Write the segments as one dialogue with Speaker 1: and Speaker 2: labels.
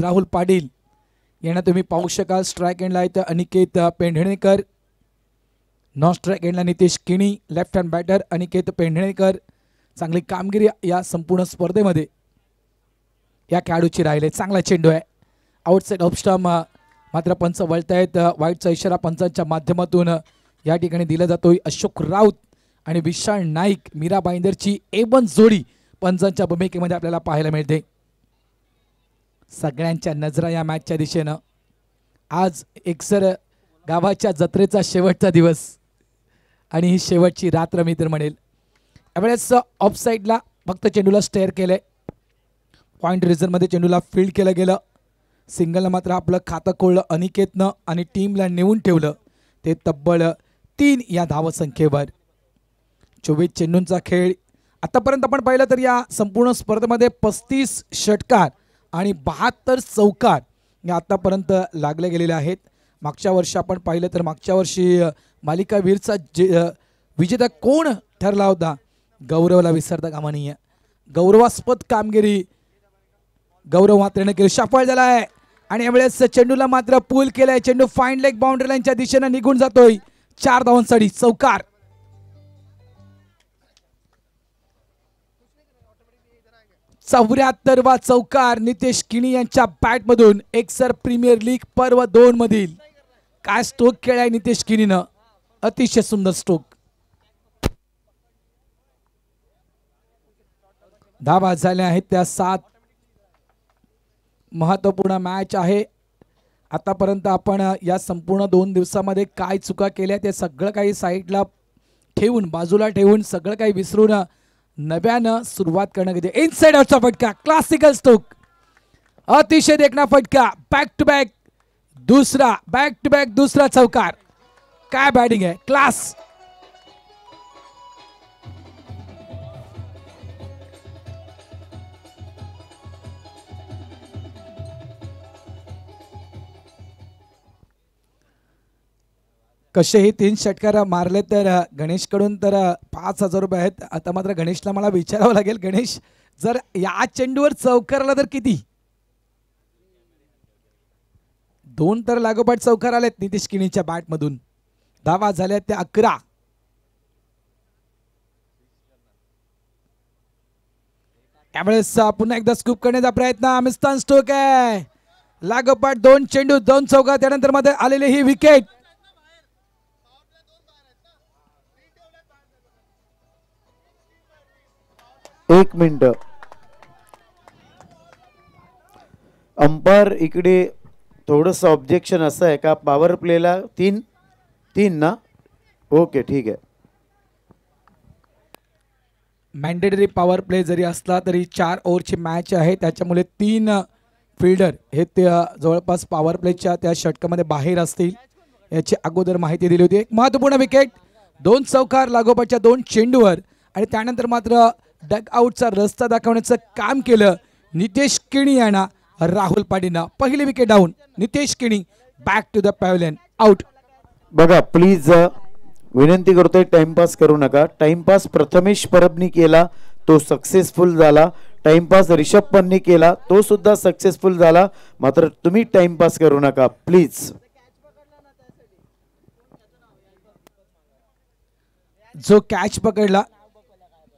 Speaker 1: राहुल पाटील यांना तुम्ही पाहू शकाल. स्ट्राइक एंडला आहेत अनिकेत पेंढणेकर, नॉन स्ट्राइक एंडला नितेश किणी, लेफ्ट हँड बॅटर अनिकेत पेंढणेकर. चांगली कामगिरी या संपूर्ण स्पर्धेमध्ये या खेळाडूची राहिली. चांगला चेंडू आहे आउटसाइड ऑफ स्टंप, मात्र पंच वळतायत. वाईटचा इशारा पंचांच्या माध्यमातून या ठिकाणी दिला जातोय. अशोक राऊत आणि विशाल नाईक, मीरा बाईंदरची A1 जोडी पंचांच्या भूमिकेमध्ये आपल्याला पाहायला मिळते. सगळ्यांच्या नजरा या मॅचच्या दिशेनं. आज एकसर गावाच्या जत्रेचा शेवटचा दिवस आणि ही शेवटची रात्र मी तर म्हणेल. यावेळेस ऑफ साईडला फक्त चेंडूला स्टेअर केलंय. पॉईंट रिझनमध्ये चेंडूला फील्ड केलं गेलं. सिंगलनं मात्र आपलं खातं खोललं अनिकेतनं आणि टीमला नेऊन ठेवलं ते तब्बल 3 या धावसंख्येवर. 24 चेंडूंचा खेळ. आतापर्यंत आपण पाहिलं तर या संपूर्ण स्पर्धेमध्ये 35 षटकार आणि 72 चौकार या आतापर्यंत लागले गेलेले आहेत. मागच्या वर्षी आपण पाहिलं तर मागच्या वर्षी मालिकावीरचा विजेता कोण ठरला होता? गौरवला विसरता कामा नये. गौरवास्पद कामगिरी गौरव मात्रेने केली. सफळ झाला आहे आणि यावेळेस चेंडूला मात्र पूल केलाय. चेंडू फाईन लेग बाउंड्री लाईनच्या दिशेने निघून जातोय. 4 धावांसाठी चौकार. वा चौकार नितेश किणी यांच्या बॅटमधून एकसर प्रीमियर लीग पर्व 2 मधील. काय स्ट्रोक खेळाय नितेश किणीनं, अतिशय सुंदर स्ट्रोक. धावा झाल्या आहेत त्या 7. महत्वपूर्ण मॅच आहे. आतापर्यंत आपण या संपूर्ण 2 दिवसामध्ये काय चुका केल्या ते सगळं काही साईडला ठेवून, बाजूला ठेवून, सगळं काही विसरून नव्यानं सुरुवात करण्यात. इनसाइड आउटचा फटका, क्लासिकल स्ट्रोक, अतिशय देखणा फटका. बॅक टू बॅक दुसरा चौकार. काय बॅटिंग आहे, क्लास. कसेही 3 षटकार मारले तर गणेशकडून तर 5,000 रुपये आहेत. आता मात्र गणेशला मला विचारावं लागेल, गणेश जर या चेंडूवर चौकार आला तर किती? 2 तर लागोपाठ चौकार आलेत नितेश किणीच्या बॅटमधून. धावा झाल्या त्या 11. त्यावेळेस पुन्हा एकदा स्कूप करण्याचा प्रयत्न. मिस्तान स्ट्रोक आहे. लागोपाठ 2 चेंडू 2 चौकार. त्यानंतर मध्ये आलेली ही विकेट.
Speaker 2: एक मिनिट. अंपायर इकडे थोडंसं ऑब्जेक्शन असं आहे का, पॉवर प्लेला 3 ना? ओके ठीक आहे.
Speaker 1: मॅन्डेटरी पॉवर प्ले जरी असला तरी 4 ओव्हरची मॅच आहे, त्याच्यामुळे 3 फिल्डर हे ते जवळपास पॉवर प्लेच्या त्या षटकामध्ये बाहेर असतील याची अगोदर माहिती दिली होती. एक महत्त्वपूर्ण विकेट, 2 चौकार लागोपाठच्या 2 चेंडूवर आणि त्यानंतर मात्र डग आउटचा रस्ता दाखवण्याचं काम केलं नितेश किणी यांना. राहुल पाटीलनं पहिली wicket down. Nitesh Kini back to the pavilion, out.
Speaker 2: बघा प्लीज विनंती करतोय, टाइमपास करू नका. टाइमपास प्रथमेश परबनी केला, तो सक्सेसफुल झाला. टाइमपास रिषभ पंतनी केला, तो सुद्धा सक्सेसफुल झाला. मात्र तुम्ही टाइमपास करू नका प्लीज.
Speaker 1: जो कॅच पकडला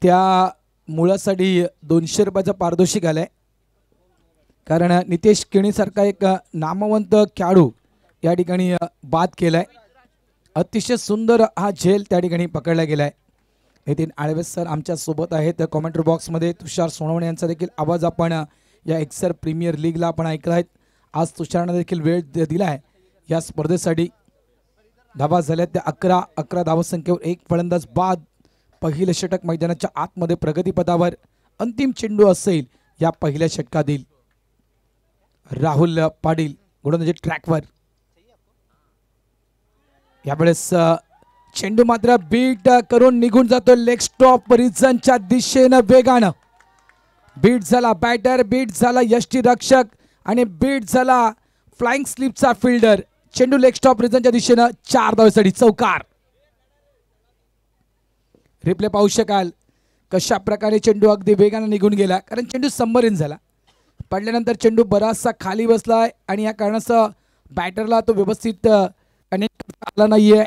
Speaker 1: त्या मुळासाठी 200 रुपयाचा पारितोषिक आलाय. कारण नितेश किणी सारखा एक नामवंत खेळाडू या ठिकाणी बाद केलाय. अतिशय सुंदर हा झेल त्या ठिकाणी पकडला गेलाय. नितीन आळवे सर आमच्या सोबत आहेत कॉमेंट्री बॉक्समध्ये. तुषार सोनवणे यांचा देखील आवाज आपण या एक्सर प्रीमियर लीगला आपण ऐकला आहे. आज तुषारनं देखील वेळ दिला आहे या स्पर्धेसाठी. धावा झाल्या त्या 11 धावसंख्येवर 1 फलंदाज बाद. पहिलं षटक मैदानाच्या आतमध्ये प्रगतीपथावर. अंतिम चेंडू असेल या पहिल्या षटकातील. राहुल पाटील गोलंदाजी ट्रॅकवर. यावेळेस चेंडू मात्र बीट करून निघून जातो लेग स्टॉप रिजनच्या दिशेनं वेगानं. बीट झाला बॅटर, बीट झाला यष्टीरक्षक आणि बीट झाला फ्लाइंग स्लिपचा फिल्डर. चेंडू लेग स्टॉप रिजनच्या दिशेनं 4 धावेसाठी चौकार. रिप्ले पाहू शकाल कशा प्रकारे चेंडू अगदी वेगाने निघून गेला, कारण चेंडू सबमरीन झाला. पडल्यानंतर चेंडू बराचसा खाली बसलाय आणि या कारणास्तव बॅटरला तो व्यवस्थित कनेक्ट आला नाहीये,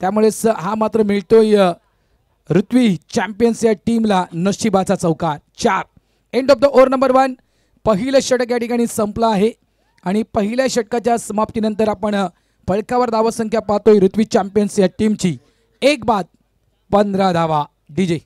Speaker 1: त्यामुळेच हा मात्र मिळतोय ऋत्वी चॅम्पियन्स या टीमला नशिबाचा चौकार. 4. End of the over number 1. पहिलं षटक या ठिकाणी संपलं आहे आणि पहिल्या षटकाच्या समाप्तीनंतर आपण फलकावर धावसंख्या पाहतोय ऋत्वी चॅम्पियन्स या टीमची 1 बाद 15 धावा. DJ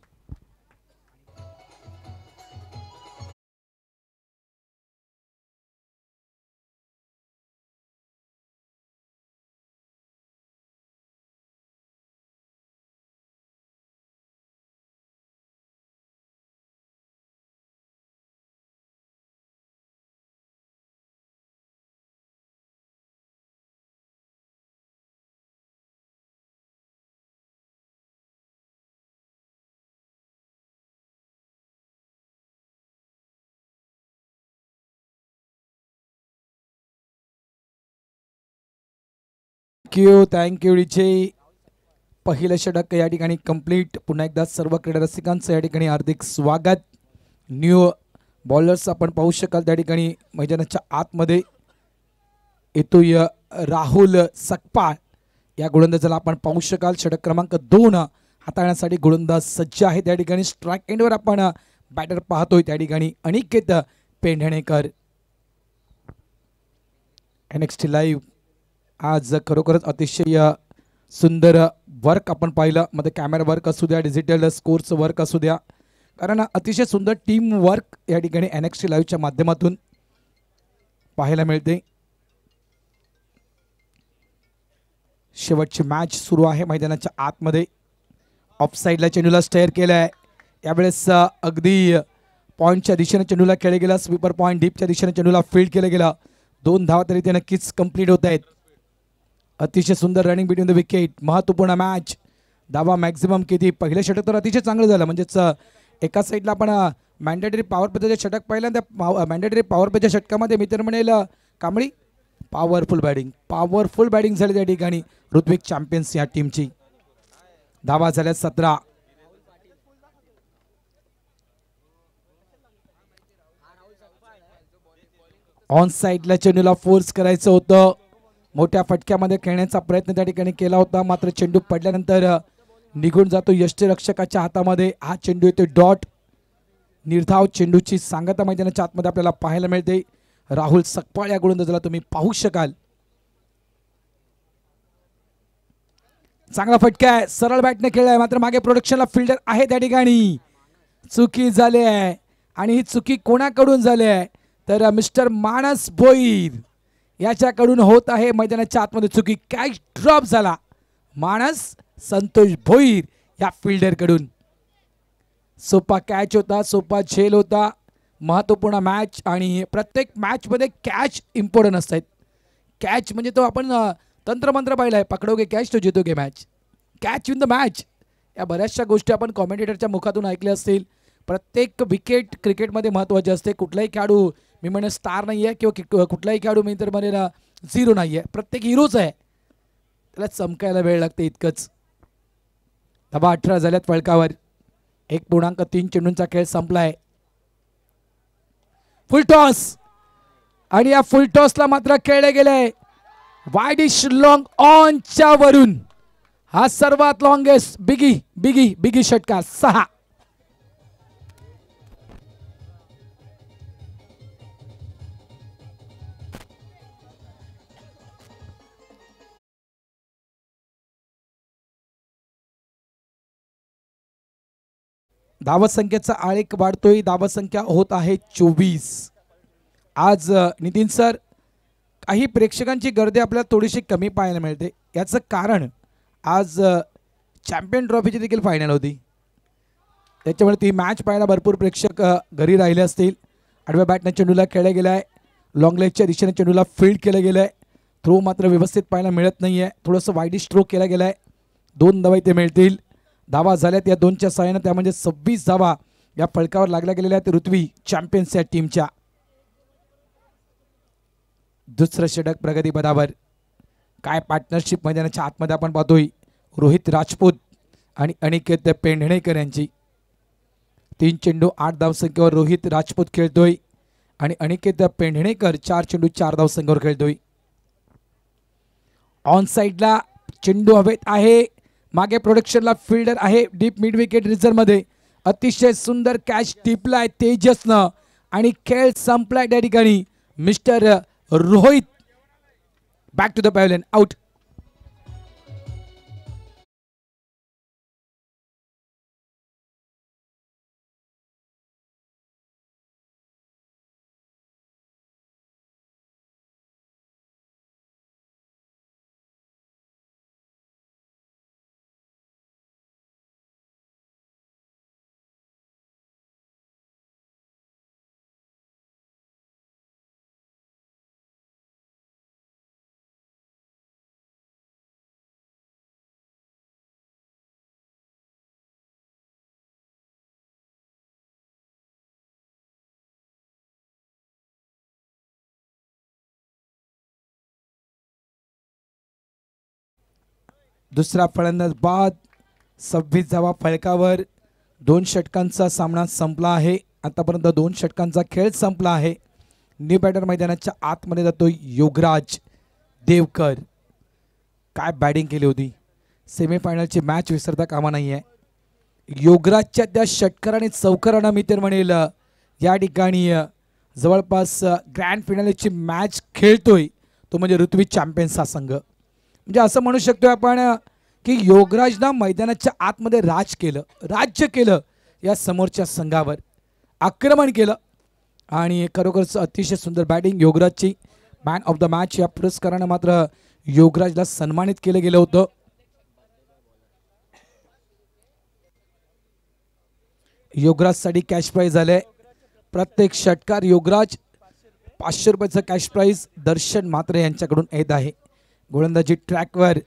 Speaker 1: thank you DJ. पहिलं षटक या ठिकाणी कंप्लीट. पुन्हा एकदा सर्व क्रीडा रसिकांचं या ठिकाणी हार्दिक स्वागत. न्यू बॉलर्स आपण पाहू शकाल त्या ठिकाणी मैदानाच्या आतमध्ये येतोय राहुल सकपाळ या गोलंदाजाला आपण पाहू शकाल. षटक क्रमांक 2 हाताळण्यासाठी गोलंदाज सज्ज आहे. त्या ठिकाणी स्ट्राईक एंडवर आपण बॅटर पाहतोय त्या ठिकाणी अनिकेत पेंढणेकर. NXT लाईव्ह आज खरोखरच अतिशय सुंदर वर्क आपण पाहिलं. मध्ये कॅमेरा वर्क असू द्या, डिजिटल स्कोर्स वर्क असू द्या, कारण अतिशय सुंदर टीम वर्क या ठिकाणी NXT लाईव्हच्या माध्यमातून पाहायला मिळते. शेवटची मॅच सुरू आहे मैदानाच्या आतमध्ये. ऑफसाईडला चेंडूला स्टेअर केलाय. यावेळेस अगदी पॉईंटच्या दिशेने चेंडूला खेळले गेला. स्वीपर पॉईंट डीपच्या दिशेने चेंडूला फील्ड केलं गेलं. 2 धावा तरी ते नक्कीच कंप्लीट होत आहेत. अतिशय सुंदर रनिंग बिटवीन द विकेट. महत्त्वपूर्ण मॅच. धावा मॅक्झिमम किती. पहिलं षटक तर अतिशय चांगलं झालं. म्हणजेच एका साईडला आपण मॅन्डेटरी पॉवर प्लेचं षटक पाहिलं. त्या मॅन्डेटरी पॉवर प्लेच्या षटकामध्ये मी तर म्हणेल कांबळी पॉवरफुल बॅटिंग झाली त्या ठिकाणी ऋत्वी चॅम्पियन्स या टीमची. धावा झाल्या 17. ऑन साईडला चेंडूला फोर्स करायचं होतं. मोठ्या फटक्यामध्ये खेळण्याचा प्रयत्न त्या ठिकाणी केला होता, मात्र चेंडू पडल्यानंतर निघून जातो यष्टीरक्षकाच्या हातामध्ये. हा चेंडू येतो डॉट. निर्धाव चेंडूची सांगता मैदानाच्या आतमध्ये आपल्याला पाहायला मिळते. राहुल सकपाळ या गोलंदाजाला तुम्ही पाहू शकाल. चांगला फटका आहे. सरळ बॅटने खेळलाय, मात्र मागे प्रोडक्शनला फिल्डर आहे त्या ठिकाणी. चुकी झाली आहे आणि ही चुकी कोणाकडून झाली आहे तर मिस्टर मानस भोईर याच्याकडून होत आहे. मैदानाच्या आतमध्ये चुकी. कॅच ड्रॉप झाला मानस संतोष भोईर या फिल्डरकडून. सोपा कॅच होता, सोपा झेल होता. महत्त्वपूर्ण मॅच आणि प्रत्येक मॅचमध्ये कॅच इम्पॉर्टंट असतात. कॅच म्हणजे तो आपण तंत्रमंत्र पाहिलं आहे, पकडोगे कॅच तो जितोगे match. Catch in the match या बऱ्याचशा गोष्टी आपण कॉमेंटेटरच्या मुखातून ऐकल्या असतील. प्रत्येक विकेट क्रिकेटमध्ये महत्त्वाची असते. कुठलाही खेळाडू मी म्हणेन स्टार नाही आहे किंवा कुठलाही खेळाडू मी तर म्हणेन झिरो नाही आहे. प्रत्येक हिरोच आहे, त्याला चमकायला वेळ लागते इतकंच. धावा 18 झाल्यात फलकावर. 1.3 चेंडूंचा खेळ संपलाय. फुल टॉस आणि या फुल टॉसला मात्र खेळले गेले वाईडिश लॉंग ऑनच्या वरून. हा सर्वात लॉंगेस्ट बिगी षटकार 6. धावत संख्येचा आळेक वाढतोय. धावत संख्या होत आहे 24. आज नितीन सर काही प्रेक्षकांची गर्दी आपल्याला थोडीशी कमी पाहायला मिळते. याचं कारण आज चॅम्पियन ट्रॉफीची देखील फायनल होती, त्याच्यामुळे ती मॅच पाहायला भरपूर प्रेक्षक घरी राहिले असतील. आडव्या बॅटने चेंडूला खेळला गेला आहे. लॉंग लेगच्या दिशेने चेंडूला फील्ड केलं गेलं आहे. थ्रो मात्र व्यवस्थित पाहायला मिळत नाही आहे. थोडंसं वाईडी स्ट्रोक केला गेला आहे. 2 धावा इथे मिळतील. धावा झाल्यात या 2च्या सहाय्याने, त्या म्हणजे 26 धावा या फलकावर लागल्या गेलेल्या आहेत ऋत्वी चॅम्पियन्स या टीमच्या. दुसरं षटक प्रगती पदावर. काय पार्टनरशिप मैदानाच्या आतमध्ये आपण पाहतोय. रोहित राजपूत आणि अनिकेत पेंढणेकर यांची. 3 चेंडू 8 धावसंख्येवर रोहित राजपूत खेळतोय आणि अनिकेत पेंढणेकर 4 चेंडू 4 धाव संघावर खेळतोय. ऑन साइडला चेंडू हवेत आहे, मागे प्रोडक्शनला फिल्डर आहे डीप मिड विकेट रिझर्व मध्ये. अतिशय सुंदर कॅच टिपलाय तेजसनं आणि खेळ संपलाय त्या ठिकाणी. Mister Rohit back to the pavilion, out. दुसरा फलंदाज बाद. 26 धावा फलकावर. 2 षटकांचा सामना संपला आहे. आतापर्यंत 2 षटकांचा खेळ संपला आहे. न्यू बॅटर मैदानाच्या आतमध्ये जातोय योगराज देवकर. काय बॅटिंग केली होती. सेमीफायनलची मॅच विसरता कामा नाही आहे. योगराजच्या त्या षटकार आणि चौकारानं मी तर म्हणेल या ठिकाणी जवळपास ग्रँड फिनालेची मॅच खेळतोय तो म्हणजे ऋत्विज चॅम्पियन्स हा संघ. म्हणजे असं म्हणू शकतो आपण की योगराजनं मैदानाच्या आतमध्ये राज्य केलं या समोरच्या संघावर. आक्रमण केलं आणि खरोखरच अतिशय सुंदर बॅटिंग योगराजची. मॅन ऑफ द मॅच या पुरस्कारानं मात्र योगराजला सन्मानित केलं गेलं होतं. योगराजसाठी कॅश प्राइज झाले. प्रत्येक षटकार योगराज 500 रुपयाचं कॅश प्राइज दर्शन म्हात्रे यांच्याकडून येत आहे. गोलंदाजी ट्रॅकवर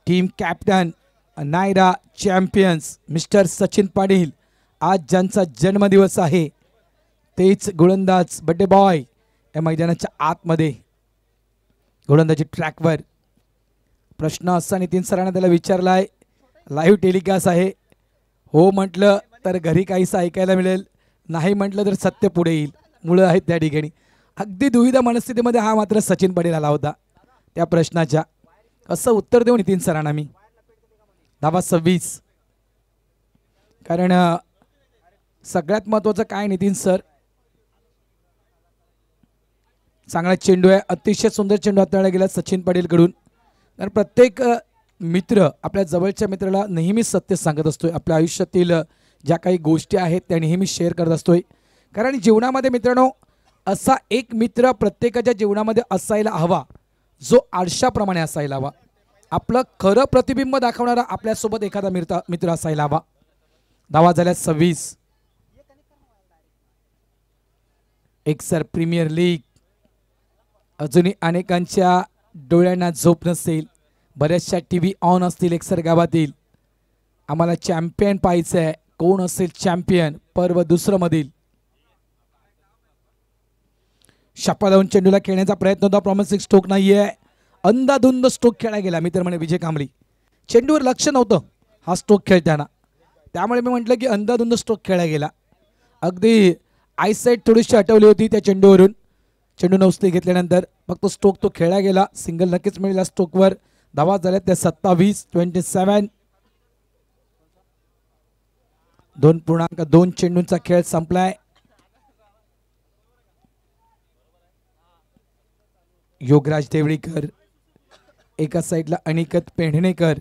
Speaker 1: team captain Naira champions mister Sachin Patil, आज ज्यांचा जन्मदिवस आहे तेच गोलंदाज बड्डे बॉय या मैदानाच्या आतमध्ये. गोलंदाजी ट्रॅकवर. प्रश्न असा नितीन सरांना त्याला विचारलाय, लाईव्ह टेलिकास्ट आहे. हो म्हटलं तर घरी काहीसं ऐकायला मिळेल, नाही म्हटलं तर सत्य पुढे येईल. मुळं आहेत त्या ठिकाणी. अगदी दुविधा मनस्थितीमध्ये हा मात्र सचिन पाटील आला होता त्या प्रश्नाच्या. असं उत्तर देऊ नितीन सरांना मी. धावा 26. कारण सगळ्यात महत्त्वाचं काय नितीन सर, चांगला चेंडू आहे, अतिशय सुंदर चेंडू हाताळला गेला सचिन पाटीलकडून. कारण प्रत्येक मित्र आपल्या जवळच्या मित्राला नेहमी सत्य सांगत असतोय. आपल्या आयुष्यातील ज्या काही गोष्टी आहेत त्या नेहमी शेअर करत असतोय. कारण जीवनामध्ये मित्रांनो असा एक मित्र प्रत्येकाच्या जीवनामध्ये असायला हवा जो आरशाप्रमाणे असायला हवा. आपलं खरं प्रतिबिंब दाखवणारा आपल्यासोबत एखादा मित्र असायला हवा. धावा झाल्या 26. एक्सर प्रीमियर लीग अजूनही अनेकांच्या डोळ्यांना झोप नसेल, बऱ्याचशा टीव्ही ऑन असतील एक्सर गावातील. आम्हाला चॅम्पियन पाहायचं आहे. कोण असेल चॅम्पियन पर्व दुसरं मधील. शापा लावून चेंडूला खेळण्याचा प्रयत्न होता. प्रॉमिसिंग स्ट्रोक नाहीये, अंधाधुंद स्ट्रोक खेळला गेला. मी तर म्हणे विजय कांबळी चेंडूवर लक्ष नव्हतं हा स्ट्रोक खेळताना, त्यामुळे मी म्हटलं की अंधाधुंद स्ट्रोक खेळला गेला. अगदी आयसाईट थोडीशी हटवली होती त्या चेंडूवरून. चेंडू नौसली घेतल्यानंतर फक्त स्ट्रोक तो खेळला गेला. सिंगल नक्कीच मिळेल स्ट्रोकवर. धावा झाल्या त्या 27. 2.2 चेंडूंचा खेळ संपलाय. योगराज देवळीकर एका साईडला अनिकेत पेंढणेकर.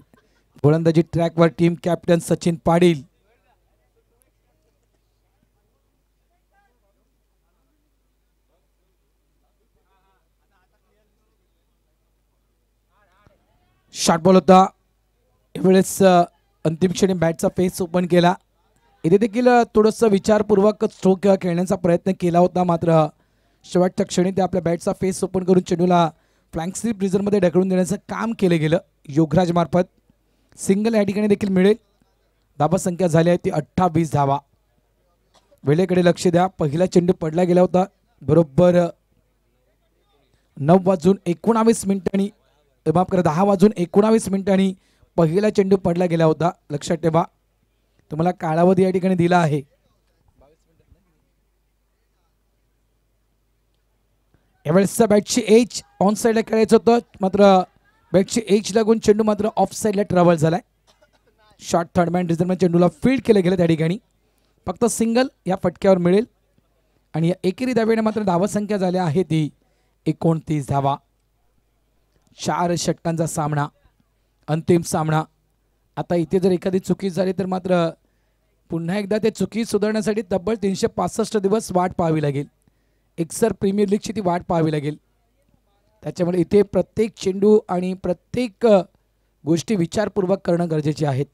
Speaker 1: गोलंदाजी ट्रॅकवर team captain Sachin Patil. Shot ball होता. यावेळेस अंतिम क्षणी बॅटचा फेस ओपन केला. इथे देखील थोडंसं विचारपूर्वक स्ट्रोक खेळण्याचा प्रयत्न केला होता, मात्र शेवटच्या क्षणी ते आपल्या बॅटचा फेस ओपन करून चेंडूला फ्लँक स्लिप रिझर्वमध्ये ढकलून देण्याचं काम केलं गेलं योगराज मार्फत. सिंगल या ठिकाणी देखील मिळेल. धावा संख्या झाली आहे ती 28 धावा. वेळेकडे लक्ष द्या. पहिला चेंडू पडला गेला होता बरोबर 9:19 माफ करा 10:19 पहिला चेंडू पडला गेला होता. लक्षात ठेवा, तुम्हाला कालावधी या ठिकाणी दिला आहे. यावेळेस बॅटची एज ऑन साईडला खेळायचं होतं, मात्र बॅटची एज लागून चेंडू मात्र ऑफ साईडला ट्रॅव्हल झालाय. शॉर्ट थर्डमॅन रिझल्टमध्ये चेंडूला फील्ड केलं गेलं त्या ठिकाणी. फक्त सिंगल या फटक्यावर मिळेल आणि या एकेरी धावेने मात्र धावसंख्या झाल्या आहे ती 29 धावा. 4 षटकांचा सामना, अंतिम सामना. आता इथे जर एखादी चुकी झाली तर मात्र पुन्हा एकदा ते चुकी सुधारण्यासाठी तब्बल 365 दिवस वाट पाहावी लागेल. एकसर प्रीमियर लीगची ती वाट पाहावी लागेल. त्याच्यामुळे इथे प्रत्येक चेंडू आणि प्रत्येक गोष्टी विचारपूर्वक करणं गरजेचे आहेत.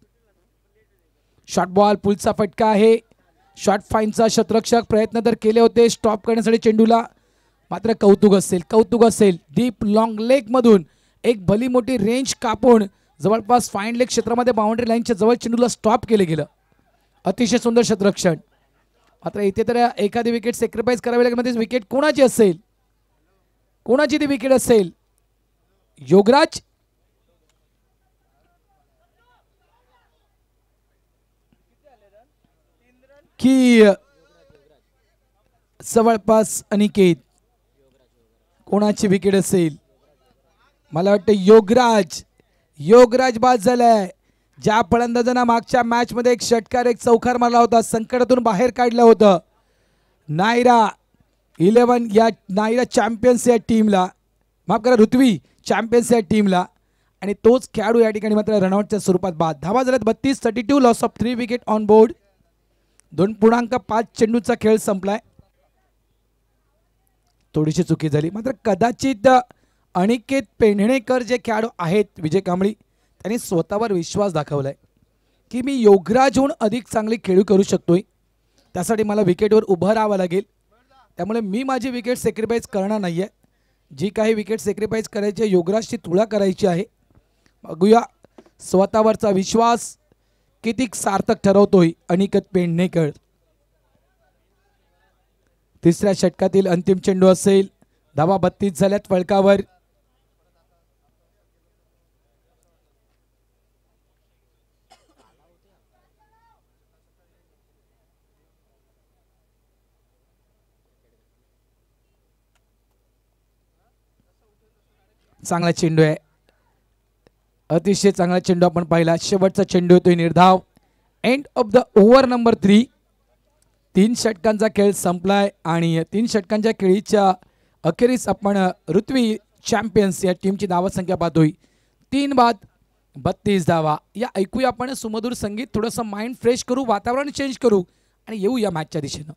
Speaker 1: शॉर्ट बॉल, पुलचा फटका आहे. शॉर्ट फाईनचा शतरक्षक प्रयत्न तर केले होते स्टॉप करण्यासाठी चेंडूला, मात्र कौतुक असेल. डीप लॉंग लेग मधून एक भली मोठी रेंज कापून जवळपास फाईन लेग क्षेत्रामध्ये बाउंड्री लाईनच्या जवळ चेंडूला स्टॉप केले गेलं. अतिशय सुंदर शतरक्षण. मात्र इथे तर एखादी विकेट सॅक्रिफाईस करावी लागेल. मध्ये विकेट कोणाची असेल, कोणाची ती विकेट असेल? योगराज की जवळपास अनिकेत? कोणाची विकेट असेल? मला वाटतं योगराज बाद झालाय. ज्या फलंदाजांना मागच्या मॅच मध्ये एक षटकार एक चौकार मारला होता, संकटातून बाहेर काढलं होतं, नायरा 11 या नायरा चॅम्पियन्स या टीमला, माफ करा ऋत्वी चॅम्पियन्स या टीमला, आणि तोच खेळाडू या ठिकाणी मात्र रनआउटच्या स्वरूपात बाद. धावा झाल्यात 32. 32 loss of 3 wicket on board. 2.5 चेंडूचा खेळ संपलाय. थोडीशी चुकी झाली, मात्र कदाचित अनिकेत पेंढणेकर जे खेळाडू आहेत विजय कांबळी, त्यांनी स्वतःवर विश्वास दाखवलाय की मी योगराजहून अधिक चांगली खेळू करू शकतोय, त्यासाठी मला विकेटवर उभं राहावं लागेल. त्यामुळे मी माझी विकेट सॅक्रिफाईस करणार नाही आहे. जी काही विकेट सॅक्रिफाईस करायची आहे योगराजची तुळा करायची आहे. बघूया स्वतःवरचा विश्वास किती सार्थक ठरवतोय अनिकेत पेंढणेकर. तिसऱ्या षटकातील अंतिम चेंडू असेल. धावा 32 झाल्यात फलकावर. चांगला चेंडू आहे, अतिशय चांगला चेंडू आपण पाहिला. शेवटचा चेंडू येतोय निर्धाव. End of the over number 3. 3 षटकांचा खेळ संपलाय आणि 3 षटकांच्या खेळीच्या अखेरीस आपण ऋत्वी चॅम्पियन्स या टीमची धावसंख्या पाहतोय 3 बाद 32 धावा. या ऐकूया आपण सुमधुर संगीत, थोडंसं माइंड फ्रेश करू, वातावरण चेंज करू आणि येऊ या मॅचच्या दिशेनं.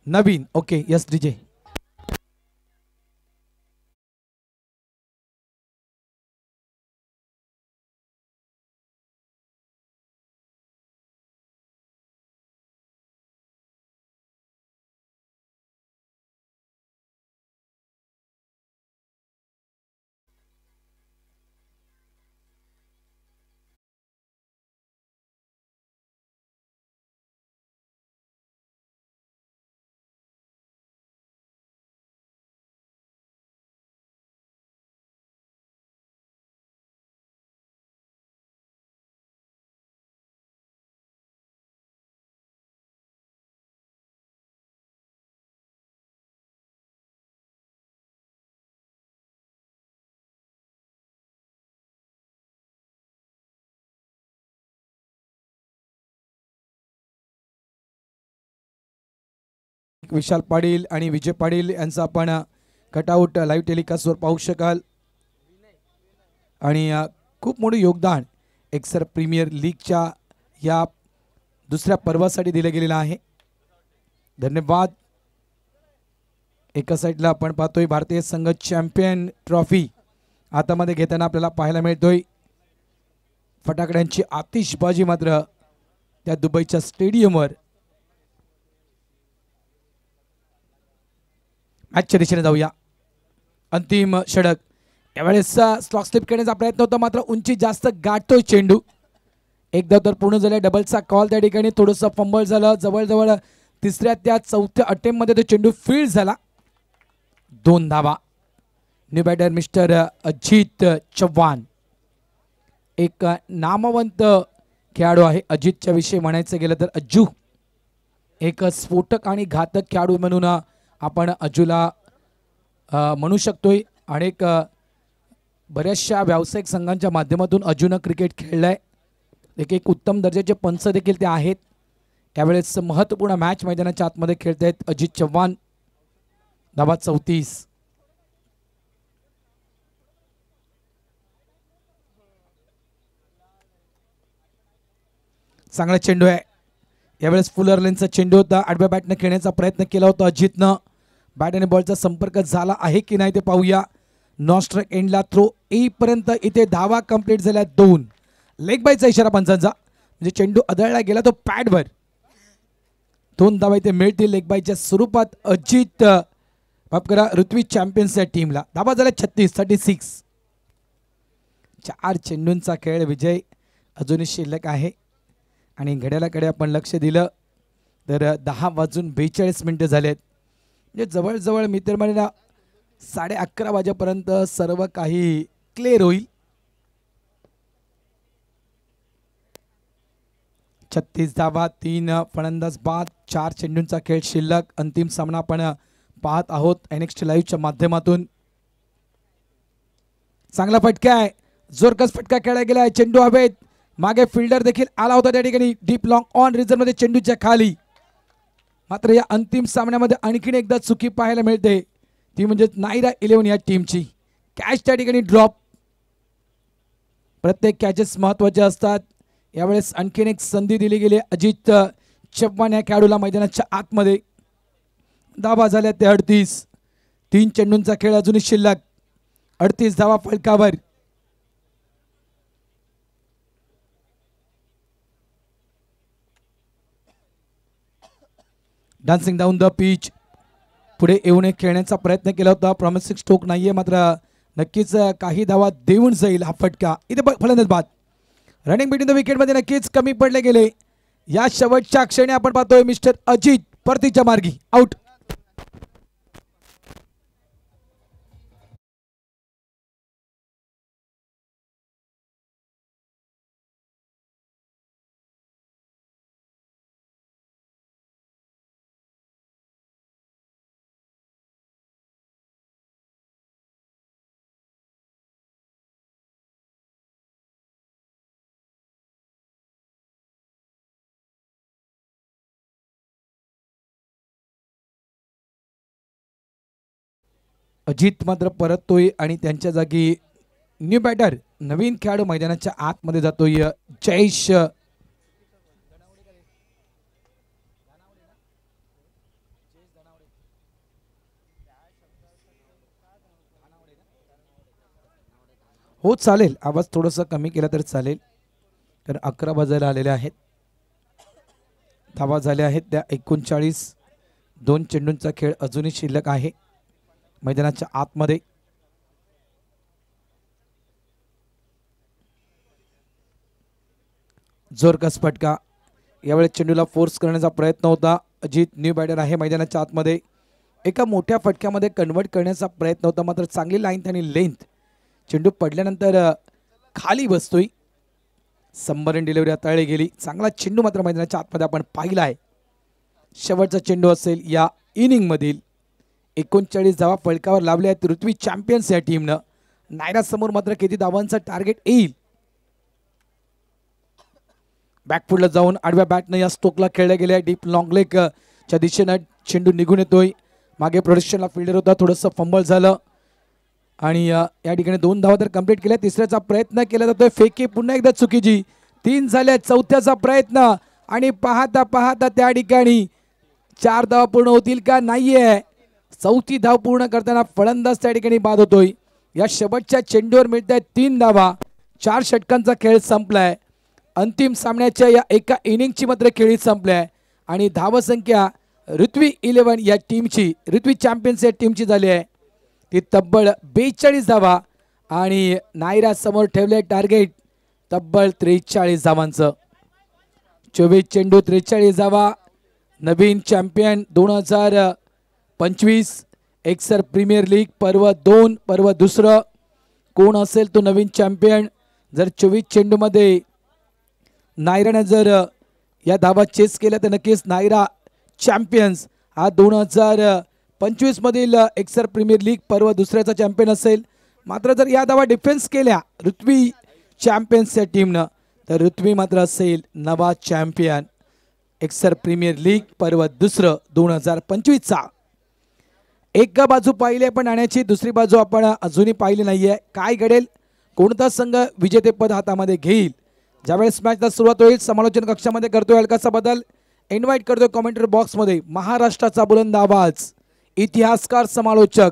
Speaker 1: नवीन okay yes DJ. Vishal Patil आणि विजय पाटील यांचा आपण कटआउट लाईव्ह टेलिकास्टवर पाहू शकाल. आणि खूप मोठं योगदान एक्सर प्रीमियर लीगच्या या दुसऱ्या पर्वासाठी दिलं गेलेलं आहे. धन्यवाद. एका साईडला आपण पाहतोय भारतीय संघ चॅम्पियन ट्रॉफी हातामध्ये घेताना आपल्याला पाहायला मिळतोय. फटाकड्यांची आतिषबाजी मात्र त्या दुबईच्या स्टेडियमवर. मॅचच्या दिशेने जाऊया. अंतिम षटक. यावेळेस स्लॉक स्लिप करण्याचा प्रयत्न होता, मात्र उंची जास्त गाठतोय चेंडू. एकदा तर पूर्ण झालं, डबलचा कॉल त्या ठिकाणी. थोडंसं फंबल झालं, जवळजवळ तिसऱ्या त्या चौथ्या अटेम्प्ट मध्ये तो चेंडू फील्ड झाला. 2 धावा. New batter mister Ajit Chavan. एक नामवंत खेळाडू आहे. अजितच्या विषयी म्हणायचं गेलं तर अज्जू एक स्फोटक आणि घातक खेळाडू म्हणून आपण अज्जूला म्हणू शकतोय. अनेक बऱ्याचशा व्यावसायिक संघांच्या माध्यमातून अज्जूनं क्रिकेट खेळलंय. एक उत्तम दर्जाचे पंच देखील ते आहेत. त्यावेळेस महत्त्वपूर्ण मॅच मैदानाच्या आतमध्ये खेळत आहेत अजित चव्हाण. धावा 34. चांगला चेंडू आहे. यावेळेस फुलर लेनचा चेंडू होता. आडव्या बॅटने खेळण्याचा प्रयत्न केला होता अजितनं. बॅट आणि बॉलचा संपर्क झाला आहे की नाही ते पाहूया. नॉन स्ट्राईक एंडला थ्रो येईपर्यंत इथे धावा कंप्लीट झाल्या 2. लेग बायचा इशारा पंचांचा. म्हणजे चेंडू अदळला गेला तो पॅडवर. 2 धावा इथे मिळतील लेग बायच्या स्वरूपात. अजित माफ करा ऋत्वी चॅम्पियन्स या टीमला. धावा झाल्या 36. 4 चेंडूंचा खेळ विजय अजूनही शिल्लक आहे. आणि घड्याळाकडे आपण लक्ष दिलं तर 10:42 झालेत. म्हणजे जवळजवळ मित्रमंडळींना 11:30 वाजेपर्यंत सर्व काही क्लिअर होईल. 36 धावा, 3 फलंदाज बाद, 4 चेंडूंचा खेळ शिल्लक. अंतिम सामना आपण पाहत आहोत NXT लाईव्हच्या माध्यमातून. चांगला फटका आहे. जोरकस फटका खेळला गेला. चेंडू हवेत. मागे फिल्डर देखील आला होता त्या ठिकाणी. डीप लॉंग ऑन रिझन मध्ये चेंडूच्या खाली. मात्र या अंतिम सामन्यामध्ये आणखीन एकदा चुकी पाहायला मिळते. ती म्हणजे नायरा 11 या टीमची. कॅच त्या ठिकाणी ड्रॉप. प्रत्येक कॅचेस महत्त्वाचे असतात. यावेळेस आणखीन एक संधी दिली गेली अजित चव्हाण या खेळाडूला मैदानाच्या आतमध्ये. धावा झाल्या ते 38. 3 चेंडूंचा खेळ अजूनही शिल्लक. 38 धावा फलकावर. Dancing down the pitch. पुढे येऊन खेळण्याचा प्रयत्न केला होता. प्रॉमिसिंग स्ट्रोक नाहीये मात्र नक्कीच काही धावा देऊन जाईल हा फटका. इथे फलंदाज बाद. रनिंग बिटवीन द विकेट मध्ये नक्कीच कमी पडले गेले. या शेवटच्या क्षणी आपण पाहतोय मिस्टर अजित परतीच्या मार्गी आउट. अजित मात्र परततोय आणि त्यांच्या जागी न्यू बॅटर नवीन खेळाडू मैदानाच्या आतमध्ये जातोय जयेश. हो चालेल. आवाज थोडासा कमी केला तर चालेल कारण 11 वाजायला आलेले आहेत. धावा झाल्या आहेत त्या 39. 2 चेंडूंचा खेळ अजूनही शिल्लक आहे मैदानाच्या आतमध्ये. जोरकस फटका. यावेळेस चेंडूला फोर्स करण्याचा प्रयत्न होता. अजित न्यू बॅटर आहे मैदानाच्या आतमध्ये. एका मोठ्या फटक्यामध्ये कन्वर्ट करण्याचा प्रयत्न होता मात्र चांगली लाईन आणि लेंथ. चेंडू पडल्यानंतर खाली बसतोय. सबमरीन डिलिव्हरी हाताळली गेली. चांगला चेंडू मात्र मैदानाच्या आतमध्ये आपण पाहिला आहे. शेवटचा चेंडू असेल या इनिंग मधील. 39 धावा फलकावर लावल्या आहेत ऋत्वी चॅम्पियन्स या टीमनं. नायरा समोर मात्र किती धावांचं टार्गेट येईल. बॅकफुटला जाऊन आडव्या बॅटनं या स्टोकला खेळल्या गेल्या. डीप लॉंग लेग च्या दिशेनं चेंडू निघून येतोय. मागे प्रोडक्शनला फिल्डर होता. थोडंसं फंबल झालं आणि या ठिकाणी 2 धावा तर कंप्लीट केल्या. तिसऱ्याचा प्रयत्न केला जातोय. फेकी पुन्हा एकदा चुकीची. 3 झाल्या. चौथ्याचा प्रयत्न आणि पाहता पाहता त्या ठिकाणी 4 धावा पूर्ण होतील का नाहीये. 4थी धाव पूर्ण करताना फलंदाज त्या ठिकाणी बाद होतोय. या शेवटच्या चेंडूवर मिळत आहेत 3 धावा. 4 षटकांचा खेळ संपलाय. अंतिम सामन्याच्या या एका इनिंगची मात्र खेळी संपलाय आणि धावसंख्या ऋत्वी 11 या टीमची, ऋत्वी चॅम्पियन्स या टीमची झाली आहे ती तब्बल 42 धावा आणि नायरा समोर ठेवले टार्गेट तब्बल 43 धावांचं. 24 चेंडू 43 धावा. नवीन चॅम्पियन 2025 एक्सर प्रीमियर लीग पर्व 2 पर्व दुसरं कोण असेल तो नवीन चॅम्पियन. जर 24 चेंडूमध्ये नायराने जर या धावा चेस केल्या तर नक्कीच नायरा चॅम्पियन्स हा 2025 मधील एक्सर प्रीमियर लीग पर्व दुसऱ्याचा चॅम्पियन असेल. मात्र जर या धावा डिफेन्स केल्या ऋत्वी चॅम्पियन्सच्या टीमनं तर ऋत्वी मात्र असेल नवा चॅम्पियन एक्सर प्रीमियर लीग पर्व दुसरं 2025चा. एक बाजू पाहिली पण नाण्याची दुसरी बाजू आपण अजूनही पाहिली नाहीये. काय घडेल, कोणता संघ विजेतेपद हातामध्ये घेईल. ज्यावेळेस मॅचला सुरुवात होईल समालोचन कक्षामध्ये करतोय हलकासा बदल. इन्व्हाइट करतोय कॉमेंटरी बॉक्समध्ये महाराष्ट्राचा बुलंद आवाज इतिहासकार समालोचक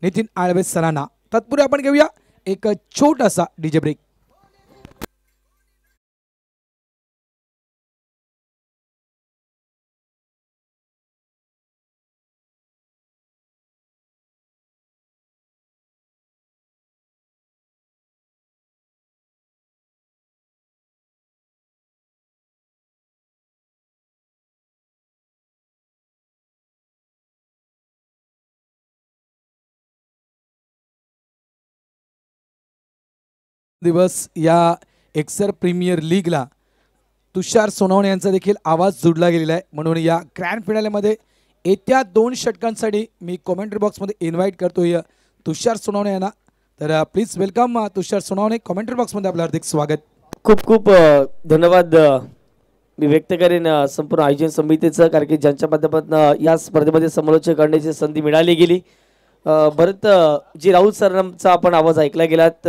Speaker 1: नितीन आळवे सरांना. तत्पूर्वी आपण घेऊया एक छोटासा डीजे ब्रेक. दिवस या एक्सर प्रीमियर लीगला तुषार सोनवणे यांचा देखील आवाज जोडला गेलेला आहे. म्हणून या ग्रँड फिनालेमध्ये येत्या 2 षटकांसाठी मी कॉमेंट्री बॉक्समध्ये इन्व्हाइट करतोय तुषार सोनवणे यांना. तर please welcome Tushar Sonawane. Commentary बॉक्समध्ये आपलं हार्दिक स्वागत.
Speaker 3: खूप खूप धन्यवाद मी व्यक्त करेन संपूर्ण आयोजन समितीचं, कारण की ज्यांच्या माध्यमातून या स्पर्धेमध्ये समालोचन करण्याची संधी मिळाली गेली. भरत जी राऊत सरांचा आपण आवाज ऐकला गेलात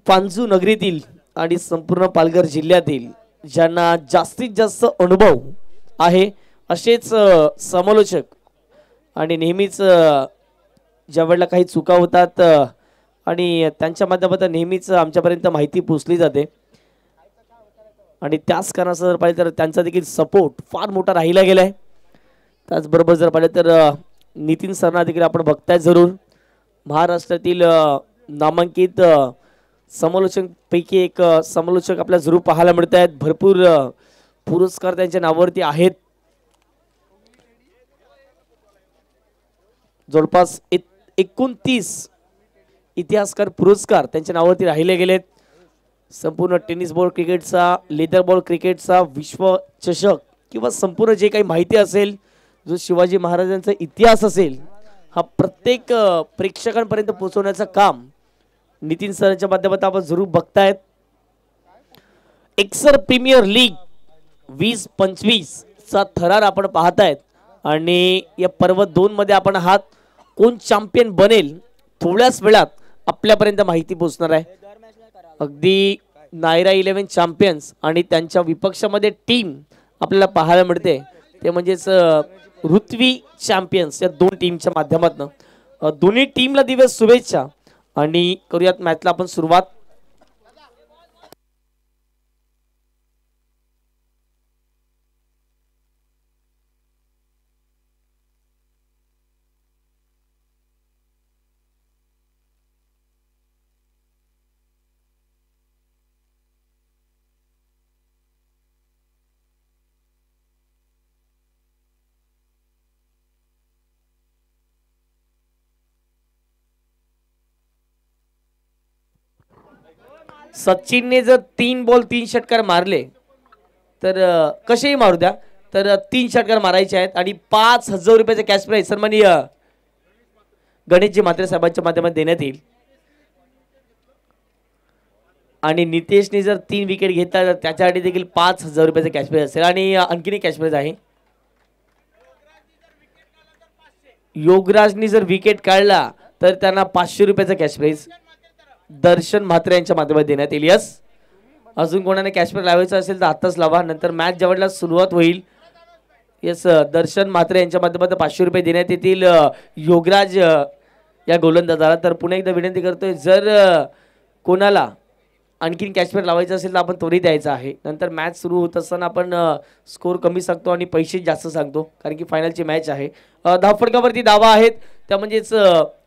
Speaker 3: पांजू नगरीतील आणि संपूर्ण पालघर जिल्ह्यातील ज्यांना जास्तीत जास्त अनुभव आहे असेच समालोचक आणि नेहमीच ज्या वेळेला काही चुका होतात आणि त्यांच्या माध्यमातून नेहमीच आमच्यापर्यंत माहिती पोचली जाते आणि त्याच कारणाचं जर पाहिलं तर त्यांचा देखील सपोर्ट फार मोठा राहिला गेला आहे. त्याचबरोबर जर पाहिलं तर नितीन सरना देखील आपण बघताय जरूर महाराष्ट्रातील नामांकित समालोचकांपैकी एक समालोचक आपल्याला जरूर पाहायला मिळत आहेत. भरपूर पुरस्कार त्यांच्या नावावरती आहेत. जवळपास 29 इतिहासकार पुरस्कार त्यांच्या नावावरती राहिले गेलेत. संपूर्ण टेनिस बॉल क्रिकेटचा, लेदर बॉल क्रिकेटचा, विश्वचषक किंवा संपूर्ण जे काही माहिती असेल, जो शिवाजी महाराजांचा इतिहास असेल, हा प्रत्येक प्रेक्षकांपर्यंत पोहोचवण्याचं काम नितीन सरांच्या माध्यमातून आपण जरूर बघतायत. एक्सर प्रीमियर लीग 2025 चा थरार आपण पाहतायत आणि या पर्व 2 मध्ये आपण आहात. कोण चॅम्पियन बनेल थोड्याच वेळात आपल्यापर्यंत माहिती पोहोचणार आहे. अगदी नायरा 11 चॅम्पियन्स आणि त्यांच्या विपक्षामध्ये टीम आपल्याला पाहायला मिळते ते म्हणजेच ऋत्वी चॅम्पियन्स. या 2 टीमच्या माध्यमातून दोन्ही टीमला दिवस शुभेच्छा आणि करूयात मॅचला आपण सुरुवात. सचिनने जर 3 बॉल 3 षटकार मारले तर कसेही मारू द्या तर 3 षटकार मारायचे आहेत आणि 5,000 रुपयाचे कॅश प्राइज सन्माननीय गणेशजी म्हात्रे साहेबांच्या माध्यमातून देण्यात येईल. आणि नितेशने जर 3 विकेट घेतला तर त्याच्यासाठी देखील 5,000 रुपयाचे कॅश प्राइज असेल आणि आणखीन एक कॅश प्राइज आहे. योगराजने जर विकेट काढला तर त्यांना 500 रुपयाचा कॅश प्राइज दर्शन म्हात्रे यांच्या माध्यमातून देण्यात येईल. यस, अजून कोणाने कॅश प्राइज लावायचं असेल तर आताच लावा, नंतर मॅच ज्यावेळेला सुरुवात होईल. यस, दर्शन म्हात्रे यांच्या माध्यमातून 500 रुपये देण्यात येतील योगराज या गोलंदाजाला. तर पुन्हा एकदा विनंती करतोय जर कोणाला आणखीन कॅश प्राइज लावायचं असेल तर आपण त्वरित द्यायचं आहे. नंतर मॅच सुरू होत असताना आपण स्कोर कमी सांगतो आणि पैसे जास्त सांगतो कारण की फायनलची मॅच आहे. धावफटकावरती धावा आहेत त्या म्हणजेच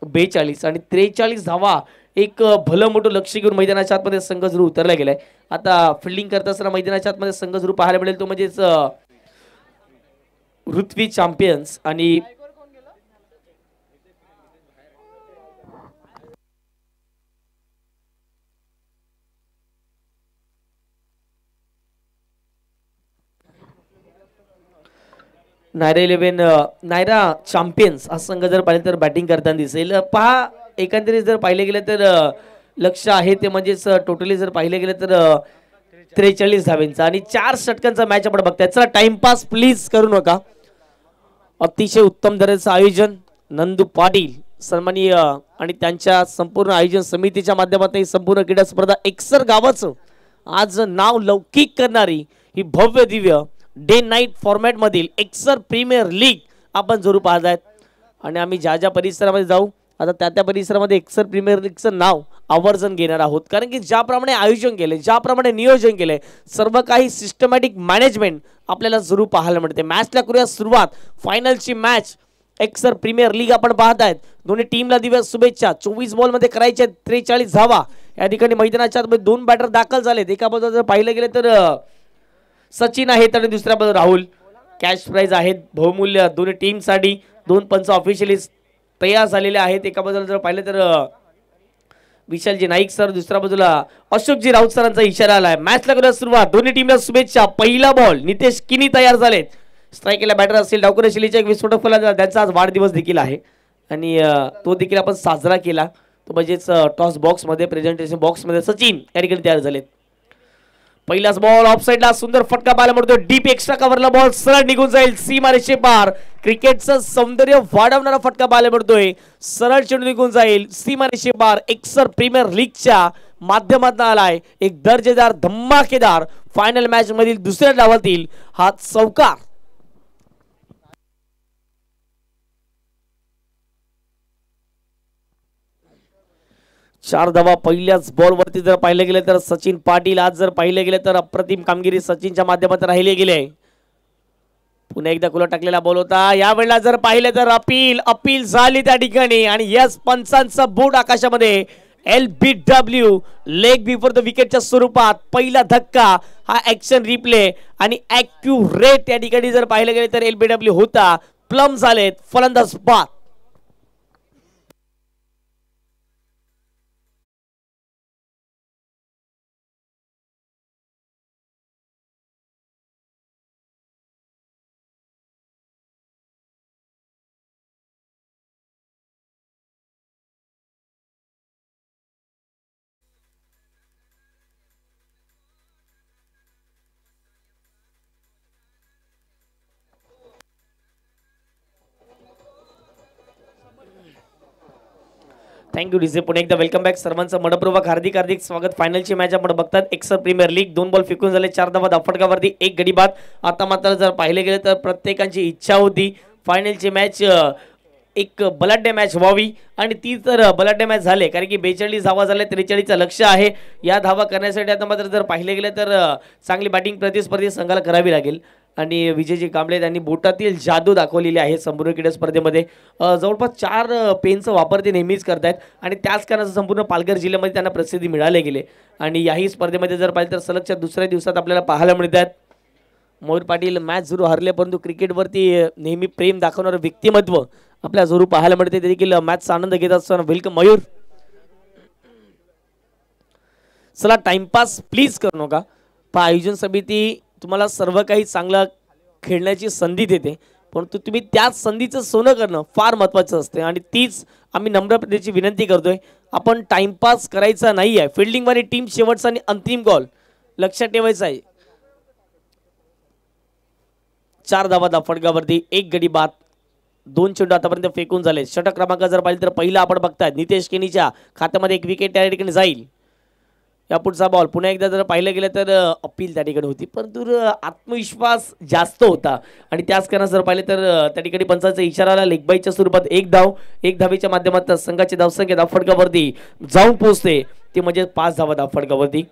Speaker 3: 42 आणि 43 धावा एक भलं मोठं लक्ष घेऊन मैदानाच्या आतमध्ये संघ जरूर उतरला गेलाय. आता फिल्डिंग करत असताना मैदानाच्या आतमध्ये संघ जरूर पाहायला मिळेल तो म्हणजेच ऋत्वी चॅम्पियन्स आणि नायरा 11 नायरा चॅम्पियन्स हा संघ जर पाहिलं तर बॅटिंग करताना दिसेल. पहा एकंदरीत जर पाहिले गेलं तर लक्ष आहे ते म्हणजेच टोटली जर पाहिले गेलं तर 43 धावेंचा आणि 4 षटकांचा मॅच आपण बघताय. चला टाइमपास प्लीज करू नका. अतिशय उत्तम दर्जाचं आयोजन नंदू पाटील सन्माननीय आणि त्यांच्या संपूर्ण आयोजन समितीच्या माध्यमातून ही संपूर्ण क्रीडा स्पर्धा एकसर गावाचं आज नाव लौकिक करणारी ही भव्य दिव्य डे नाईट फॉर्मॅट मधील एक्सर प्रीमियर लीग आपण जरूर पाहत आहेत. आणि आम्ही ज्या ज्या परिसरामध्ये जाऊ आता त्या परिसरामध्ये एक्सर प्रीमियर लीगचं नाव आवर्जून घेणार आहोत. कारण की ज्याप्रमाणे आयोजन केले ज्याप्रमाणे नियोजन केले सर्व काही सिस्टमॅटिक मॅनेजमेंट आपल्याला जरूर पाहायला मिळते. मॅचला करूया सुरुवात. फायनलची मॅच एक्सर प्रीमियर लीग आपण पाहत आहेत. दोन्ही टीमला दिव्या शुभेच्छा. 24 बॉलमध्ये करायचे 43 धावा. या ठिकाणी मैदानाच्या आतमध्ये 2 बॅटर दाखल झालेत. एका बाजूला जर पाहिलं गेलं तर सचिन आहेत आणि दुसऱ्या बाजूला राहुल. कॅश प्राइज आहेत बहुमूल्य दोन्ही टीमसाठी. 2 पंच ऑफिशियली तयार झालेले आहेत. एका बाजूला जर पाहिलं तर विशालजी नाईक सर दुसऱ्या बाजूला अशोकजी राऊत सरांचा इशारा आलाय. मॅचला करूया सुरुवात. दोन्ही टीमला शुभेच्छा. पहिला बॉल नितेश किनी तयार झालेत. स्ट्राईकला बॅटर असतील डावकर शैलीचा एक विस्फोटक फलंदाज त्यांचा आज वाढदिवस देखील आहे आणि तो देखील आपण साजरा केला. तो म्हणजेच टॉस बॉक्स मध्ये प्रेझेंटेशन बॉक्स मध्ये सचिन या ठिकाणी तयार झालेत. पहिलाच बॉल ऑफ साइडला सुंदर फटका पाहायला मिळतो. डीप एक्स्ट्रा कव्हरला बॉल सरळ निघून जाईल सीमारेषे पार. क्रिकेटचं सौंदर्य वाढवणारा फटका पाहायला मिळतोय. सरळ चेंडू निघून जाईल सीमारेषे पार. एक्सर प्रीमियर लीगच्या माध्यमातून आलाय एक दर्जेदार धमाकेदार फायनल मॅच मधील दुसऱ्या डावातील हा चौकार. चार धावा पहिल्याच बॉल वरती जर पाहिलं गेलं तर सचिन पाटील आज जर पाहिलं गेलं तर अप्रतिम कामगिरी सचिनच्या माध्यमातून राहिले गेले. पुन्हा एकदा खुला टाकलेला बॉल होता. यावेळेला जर पाहिलं तर अपील झाली त्या ठिकाणी आणि यस पंचांचा बूट आकाशामध्ये. LBW लेग बिफोर द विकेटच्या स्वरूपात पहिला धक्का हा ऍक्शन रिप्ले आणि ॲक्युरेट या ठिकाणी जर पाहिलं गेलं तर LBW होता. प्लम झालेत फलंदाज बाद. Thank you DJ. पुन्हा एकदा वेलकम बॅक सर्वांचं मनपूर्वक हार्दिक हार्दिक स्वागत. फायनलची मॅच आपण बघतात एक्सर प्रीमियर लीग. 2 बॉल फेकून झाले 4 धावा धाफटकावरती 1 गडी बाद. आता मात्र जर पाहिले गेले तर प्रत्येकाची इच्छा होती फायनलची मॅच एक बलाढ्य मॅच व्हावी आणि ती तर बलाढ्य मॅच झाले. कारण की 42 धावा झाल्या 43चं लक्ष आहे. या धावा करण्यासाठी आता मात्र जर पाहिले गेले तर चांगली बॅटिंग प्रतिस्पर्धी संघाला करावी लागेल आणि विजयजी कांबळे त्यांनी बोटातील जादू दाखवलेली आहे संपूर्ण क्रीडा स्पर्धेमध्ये. जवळपास 4 पेनचा वापर ते नेहमीच करतायत आणि त्याच कारणाचं संपूर्ण पालघर जिल्ह्यामध्ये त्यांना प्रसिद्धी मिळाले गेले. आणि याही स्पर्धेमध्ये जर पाहिलं तर सलगच्या दुसऱ्या दिवसात आपल्याला पाहायला मिळतात मयूर पाटील मॅच जरूर हरले परंतु क्रिकेटवरती नेहमी प्रेम दाखवणारं व्यक्तिमत्व आपल्या जरूर पाहायला मिळते. ते देखील मॅचचा आनंद घेत असताना वेलकम मयूर. चला टाइमपास प्लीज करू नका. आयोजन समिती तुम्हाला सर्व काही चांगलं खेळण्याची संधी देते परंतु तुम्ही त्याच संधीचं सोनं करणं फार महत्त्वाचं असते आणि तीच आम्ही नम्रपणेची विनंती करतोय. आपण टाइमपास करायचा नाही आहे. फिल्डिंगवाली टीम शेवटचा आणि अंतिम कॉल लक्षात ठेवायचा आहे. 4 धावा धाफटकावरती 1 गडी बाद. 2 चेंडू आतापर्यंत फेकून झाले. षटक क्रमांक जर पाहिलं तर पहिला आपण बघताय नितेश केनीच्या खात्यामध्ये 1 विकेट त्या ठिकाणी जाईल. या पुढचा बॉल पुन्हा एकदा जर पाहिलं गेलं तर अपील त्या ठिकाणी होती परंतु आत्मविश्वास जास्त होता आणि त्याच कारणाने जर पाहिलं तर त्या ठिकाणी पंचाचा इशारा आला. लेगबाईच्या स्वरूपात 1 धाव 1 धावेच्या माध्यमातून संघाची धावसंख्या धावफटकावरती जाऊन पोहोचते ते म्हणजे 5 धावा धावफटकावरती.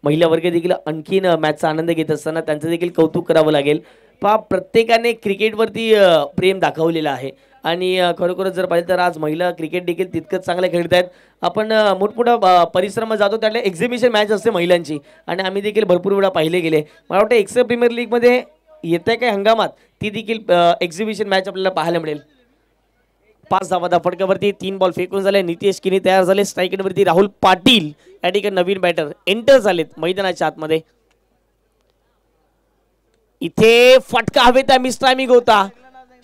Speaker 3: महिला वर्ग देखील आणखीन मॅचचा आनंद घेत असताना त्यांचं देखील कौतुक करावं लागेल. प्रत्येकाने क्रिकेटवरती प्रेम दाखवलेलं आहे आणि खरोखरच जर पाहिलं तर आज महिला क्रिकेट देखील तितकंच चांगलं खेळत आहेत. आपण मोठमोठ्या परिश्रमात जातो त्यातल्या एक्झिबिशन मॅच असते महिलांची आणि आम्ही देखील भरपूर वेळा पाहिले गेले. मला वाटतं एक्सेल प्रीमियर लीगमध्ये येत्या काही हंगामात ती देखील एक्झिबिशन मॅच आपल्याला पाहायला मिळेल. 5 धावा फटक्यावरती 3 बॉल फेकून झाले. नितेश किनी तयार झाले. स्ट्राईकवरती राहुल पाटील या ठिकाणी नवीन बॅटर एंटर झालेत मैदानाच्या आतमध्ये. इथे फटका हवेत मिस्ट्रायमिंग होता.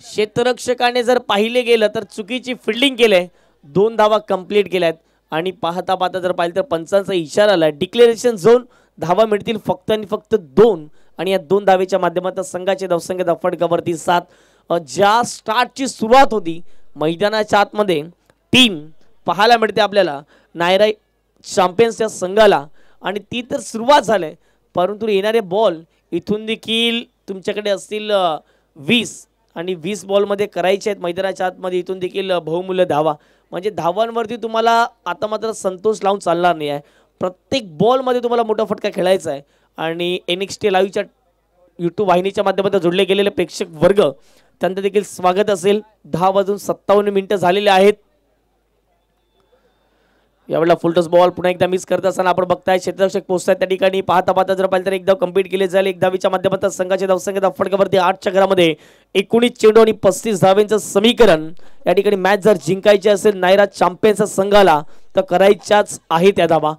Speaker 3: क्षेत्ररक्षकाने जर पाहिले गेलं तर चुकीची फिल्डिंग केले. 2 धावा कंप्लीट केल्यात आणि पाहता पाहता जर पाहिलं तर पंचांचा इशारा आला. डिक्लेरेशन झोन धावा मिळतील फक्त आणि फक्त 2 आणि या 2 धावेच्या माध्यमातून संघाचे धावसंख्या फटकावरती 7. ज्या स्टार्टची सुरुवात होती मैदानाच्या आतमध्ये टीम पाहायला मिळते आपल्याला नायरा चॅम्पियन्सच्या संघाला आणि ती तर सुरुवात झाली परंतु येणारे बॉल इथून देखील तुमच्याकडे असतील 20 आणि 20 बॉलमध्ये करायचे आहेत मैदानाच्या आतमध्ये इथून देखील बहुमूल्य धावा. म्हणजे धावांवरती तुम्हाला आता मात्र संतोष लावून चालणार नाही आहे. प्रत्येक बॉलमध्ये तुम्हाला मोठा फटका खेळायचा आहे आणि NXT लाईव्हच्या यूट्यूब वाहिनीच्या माध्यमातून जोडले गेलेले प्रेक्षक वर्ग त्यांचं देखील स्वागत असेल. 10:57 झालेले आहेत. यावेळेला फुलटॉस बॉल पुन्हा एकदा मिस करत असताना आपण बघताय क्षेत्ररक्षक पोहोचतात त्या ठिकाणी. पाहता पाहता जर पाहिलं तर एकदा कंप्लीट केले जाईल. 1 धावेच्या माध्यमातून संघाच्या धावसंख्या फटकावरती 8 चक्रामध्ये 19 चेंडू आणि 35 धावांचं समीकरण. या ठिकाणी मॅच जर जिंकायची असेल नायरा चॅम्पियन्सच्या संघाला तर करायच्याच आहे त्या धावा.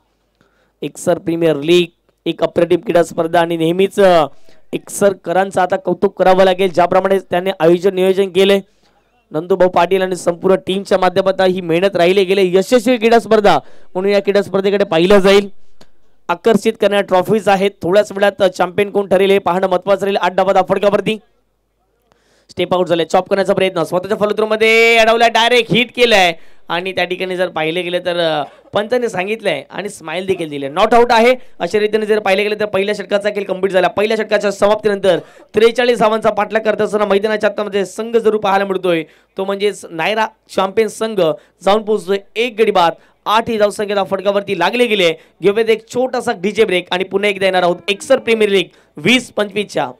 Speaker 3: एक्सर प्रीमियर लीग एक अप्रतिम क्रीडा स्पर्धा आणि नेहमीच एक्सरकरांचं आता कौतुक करावं लागेल ज्याप्रमाणे त्यांनी आयोजन नियोजन केले. नंदूभाऊ पाटील आणि संपूर्ण टीमच्या माध्यमातून ही मेहनत राहिली गेले. यशस्वी क्रीडा स्पर्धा म्हणून या क्रीडा स्पर्धेकडे पाहिलं जाईल. आकर्षित करणाऱ्या ट्रॉफीज आहेत. थोड्याच वेळात चॅम्पियन कोण ठरेल हे पाहणं महत्त्वाचं राहील. 8 धावा फटकावरती स्टेप आउट झाले. चॉप करण्याचा प्रयत्न स्वतःच्या फलत्रूमध्ये अडवला. डायरेक्ट हिट केलाय आणि त्या ठिकाणी जर पाहिले गेले तर पंचाने सांगितलंय आणि स्माइल देखील दिले. नॉट आउट आहे. अशा रीतीने जर पाहिले गेले तर पहिल्या षटकाचा खेळ कंप्लीट झाला. पहिल्या षटकाच्या समाप्तीनंतर 43 धावांचा पाठलाग करत असताना मैदानाच्या आतमध्ये संघ जरूर पाहायला मिळतोय तो म्हणजे नायरा चॅम्पियन संघ जाऊन पोहोचतोय 1 गडी बाद. 8 ही धावसंख्येला फटकावरती लागले गेले. घेऊयात एक छोटासा डीजे ब्रेक आणि पुन्हा एकदा येणार आहोत एक्सर प्रीमियर लीग 20-25च्या.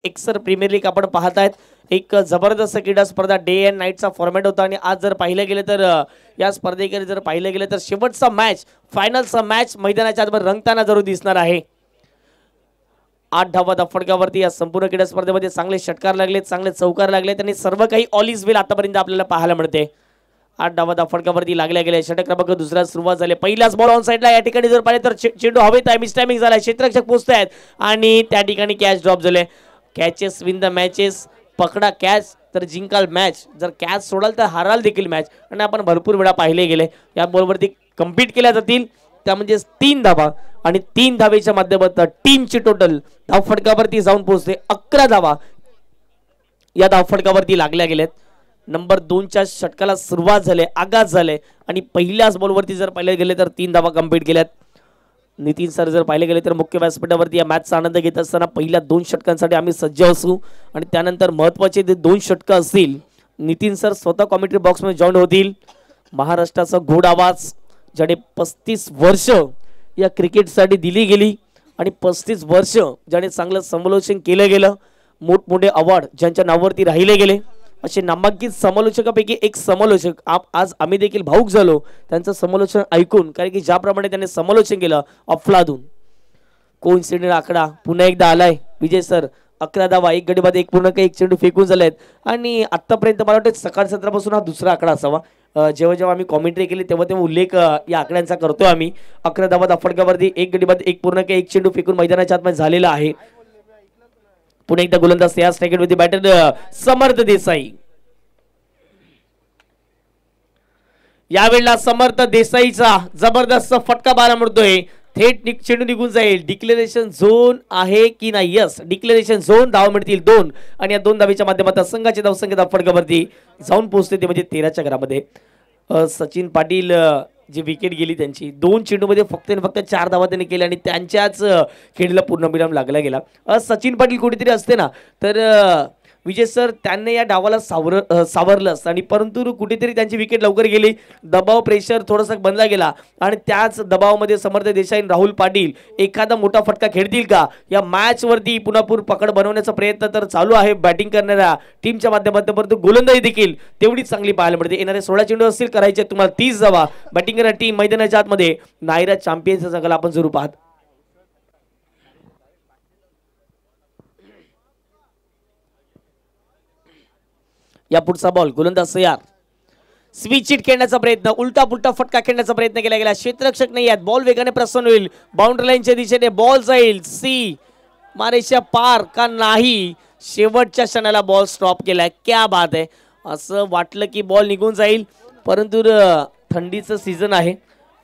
Speaker 3: एक्सर प्रीमियर लीग आपण पाहतायत. एक जबरदस्त क्रीडा स्पर्धा डे अँड नाईटचा फॉर्मॅट होता आणि आज जर पाहिलं गेलं तर या स्पर्धेकडे जर पाहिलं गेलं तर शेवटचा मॅच फायनलचा मॅच मैदानाच्या आतमध्ये रंगताना जरूर दिसणार आहे. 8 धावा फटकावरती या संपूर्ण क्रीडा स्पर्धेमध्ये चांगले षटकार लागलेत, चांगले चौकार लागलेत आणि सर्व काही ऑल इज वेल आतापर्यंत आपल्याला पाहायला मिळते. 8 धावा फटकावरती लागल्या गेल्या. षटक क्रमांक दुसरा सुरुवात झाली. पहिलाच बॉल ऑन साइडला. या ठिकाणी जर पाहिलं तर चेंडू हवेत आहे. मिस टायमिंग झाला. क्षेत्ररक्षक पोहोचतायत आणि त्या ठिकाणी कॅच ड्रॉप झाले. Catches win the matches. पकडा कॅच तर जिंकाल मॅच. जर कॅच सोडाल तर हाराल देखील मॅच आणि आपण भरपूर वेळा पाहिले गेले. या बॉलवरती कम्प्लीट केल्या जातील त्या म्हणजे 3 धावा आणि 3 धावेच्या माध्यमातून टीमची टोटल धाव फटकावरती जाऊन पोहोचते 11 धावा या धाव फटकावरती लागल्या गेल्यात. नंबर 2च्या षटकाला सुरुवात झाली. आगाज झाले आणि पहिल्याच बॉलवरती जर पाहिले गेले तर 3 धावा कंप्लीट केल्यात. नितीन सर जर पाहिले गेले तर मुख्य व्यासपीठावरती या मॅचचा आनंद घेत असताना पहिल्या 2 षटकांसाठी आम्ही सज्ज असू आणि त्यानंतर महत्त्वाचे जे 2 षटकं असतील नितीन सर स्वतः कॉमेंट्री बॉक्समध्ये जॉईन होतील. महाराष्ट्राचा गोड आवाज ज्याने 35 वर्ष या क्रिकेटसाठी दिली गेली आणि 35 वर्ष ज्याने चांगलं समालोचन केलं गेलं. मोठमोठे अवॉर्ड ज्यांच्या नावावरती राहिले गेले असे नामांकित समालोचकापैकी एक समालोचक आज आम्ही देखील भाऊक झालो त्यांचं समालोचन ऐकून. कारण की ज्याप्रमाणे त्याने समालोचन केलं अफलातून. कोइन्सिडेंट आकडा पुन्हा एकदा आलाय. विजय सर 11 धावा, 1 गडी बाद 1 पूर्णांक 1 चेंडू फेकून झालेत आणि आतापर्यंत मला वाटतं सकाळ सत्रापासून हा दुसरा आकडा असावा. जेव्हा जेव्हा आम्ही कॉमेंट्री केली तेव्हा तेव्हा उल्लेख या आकड्यांचा करतोय आम्ही. 11 धावा फटकावरती 1 गडी बाद 1 पूर्णांक 1 चेंडू फेकून मैदानाच्या आतमध्ये झालेला आहे. पुन्हा एकदा गोलंदाज या स्ट्राईकवरती बॅटर समर्थ देसाई. यावेळेला समर्थ देसाईचा जबरदस्त फटका पाहायला मिळतोय. थेट चेंडू निघून जाईल. डिक्लेरेशन झोन आहे की नाही? Yes, declaration zone. धावा मिळतील 2 आणि या 2 धावेच्या माध्यमातून संघाचे धावसंख्या फटकावरती जाऊन पोहोचते ते म्हणजे 13च्या घरामध्ये. सचिन पाटील जी विकेट गेली त्यांची 2 चेंडूमध्ये फक्त आणि फक्त 4 धावा त्यांनी केल्या आणि त्यांच्याच खेळीला पूर्णविराम लागला गेला. सचिन पाटील कुठेतरी असते ना तर विजय सर त्यांनी या डावाला सावरलं आणि परंतु कुठेतरी त्यांची विकेट लवकर गेली. दबाव प्रेशर थोडासा बनला गेला आणि त्याच दबावामध्ये समर्थ देसाई आणि राहुल पाटील एखादा मोठा फटका खेळतील का या मॅच वरती पुन्हा पकड बनवण्याचा प्रयत्न तर चालू आहे बॅटिंग करणाऱ्या टीमच्या माध्यमातून. परंतु गोलंदाजी देखील तेवढीच चांगली पाहायला मिळते. येणारे 16 चेंडू असतील करायचे तुम्हाला 30 धावा. बॅटिंग करणारी टीम मैदानाच्या आतमध्ये नायरा चॅम्पियन्सचा संघाला आपण जरूर पाहत. या पुढचा बॉल गोलंदाज सयार. स्विच हिट खेळण्याचा प्रयत्न, उलटा पुलटा फटका खेळण्याचा प्रयत्न केला गेला. क्षेत्ररक्षक नाही आहेत. बॉल वेगाने प्रसन्न होईल. बाउंड्री लाईनच्या दिशेने बॉल जाईल. सी मारेच्या पार का नाही? शेवटच्या क्षणाला बॉल स्टॉप केलाय. क्या बात आहे. असं वाटलं की बॉल निघून जाईल परंतु थंडीचं सीझन आहे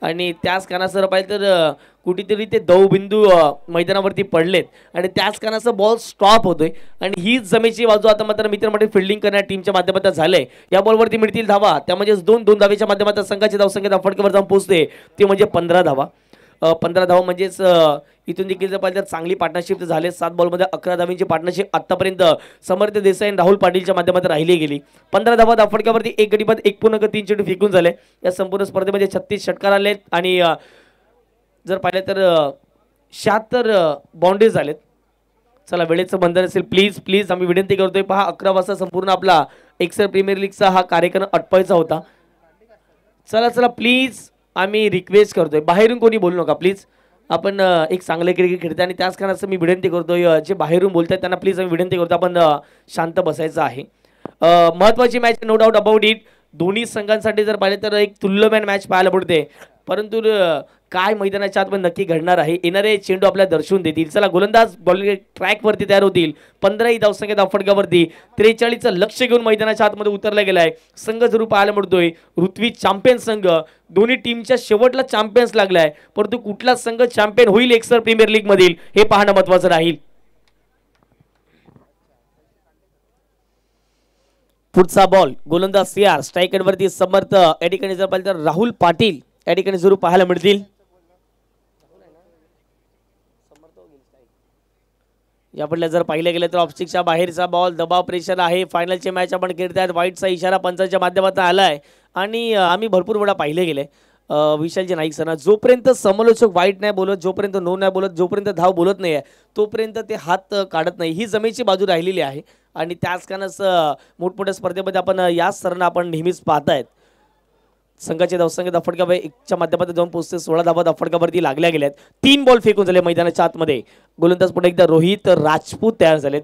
Speaker 3: आणि त्याच कारणासर पाहिजे तर कुठेतरी ते दवबिंदू मैदानावरती पडलेत आणि त्याच कारणाचा बॉल स्टॉप होतोय आणि हीच जमेची बाजू आता मात्र मित्रमंडळी फिल्डिंग करणाऱ्या टीमच्या माध्यमातून झालंय. या बॉलवरती मिळतील धावा. त्यामध्ये 2 धावेच्या माध्यमातून संघाची धावसंख्या फटकेवर जाऊन पोहोचते ते म्हणजे 15 धावा. 15 धावा म्हणजेच इथून देखील जर पाहिजे तर चांगली पार्टनरशिप झाले. 7 बॉलमध्ये 11 धावांची पार्टनरशिप आतापर्यंत समर्थ देसाई आणि राहुल पाटीलच्या माध्यमातून राहिली गेली. 15 धावा फटक्यावरती 1 गडी बाद 1 पूर्णांक 3 चेंडू फेकून झाले. या संपूर्ण स्पर्धेमध्ये 36 षटकार आले आणि जर पाहिलं तर 76 बाउंड्रीज झालेत. चला वेळेचं बंधन असेल प्लीज प्लीज आम्ही विनंती करतोय. पहा 11 वाजता संपूर्ण आपला एक्सेल प्रीमियर लीगचा हा कार्यक्रम अटपायचा होता. चला चला प्लीज आम्ही रिक्वेस्ट करतोय बाहेरून कोणी बोलू नका प्लीज. आपण एक चांगले क्रिकेट खेळतोय आणि त्याच कारणाचं मी विनंती करतोय जे बाहेरून बोलतात त्यांना प्लीज आम्ही विनंती करतो आपण शांत बसायचं आहे. महत्वाची match no doubt about it. दोन्ही संघांसाठी जर पाहिले तर एक तुल्यमान मॅच पाहायला पडते परंतु काय मैदानाच्या आतमध्ये नक्की घडणार आहे येणारे चेंडू आपल्याला दर्शवून देतील. चला गोलंदाज बॉलिंग ट्रॅक वरती तयार होतील. 15 ही धावसंख्या फटकावरती 43चं लक्ष घेऊन मैदानाच्या आतमध्ये उतरला गेलाय. संघ जरूर पाहायला मिळतोय ऋत्वी चॅम्पियन संघ. दोन्ही टीमच्या शेवटला चॅम्पियन्स लागलाय परंतु कुठला संघ चॅम्पियन होईल एक्सर प्रीमियर लीग मधील हे पाहणं महत्वाचं राहील. पुढचा बॉल गोलंदाज सीआर. स्ट्राईकर वरती समर्थ. या ठिकाणी जर पाहिलं तर राहुल पाटील या ठिकाणी जरूर पाहायला मिळतील. यापडल्या जर पाहिलं गेलं तर ऑफस्टिकच्या बाहेरचा बॉल. दबाव प्रेशर आहे. फायनलची मॅच आपण खेळतायत. वाईटचा इशारा पंचांच्या माध्यमातून आलाय आणि आम्ही भरपूर वेळा पाहिले गेले विशालजी नाईक सर जोपर्यंत समालोचक वाईट नाही बोलत, जोपर्यंत नो नाही बोलत, जोपर्यंत धाव बोलत नाही तोपर्यंत ते हात काढत नाही. ही जमेची बाजू राहिलेली आहे आणि त्याच कारणास मोठमोठ्या स्पर्धेमध्ये आपण याच सरांना आपण नेहमीच पाहतायत. संघाचे धावसंख्या फटका एकच्या माध्यमातून जाऊन पोहोचते. 16 धावा फटकावरती लागल्या गेल्यात. 3 बॉल फेकून झाले मैदानाच्या आतमध्ये. गोलंदाज पुन्हा एकदा रोहित राजपूत तयार झालेत.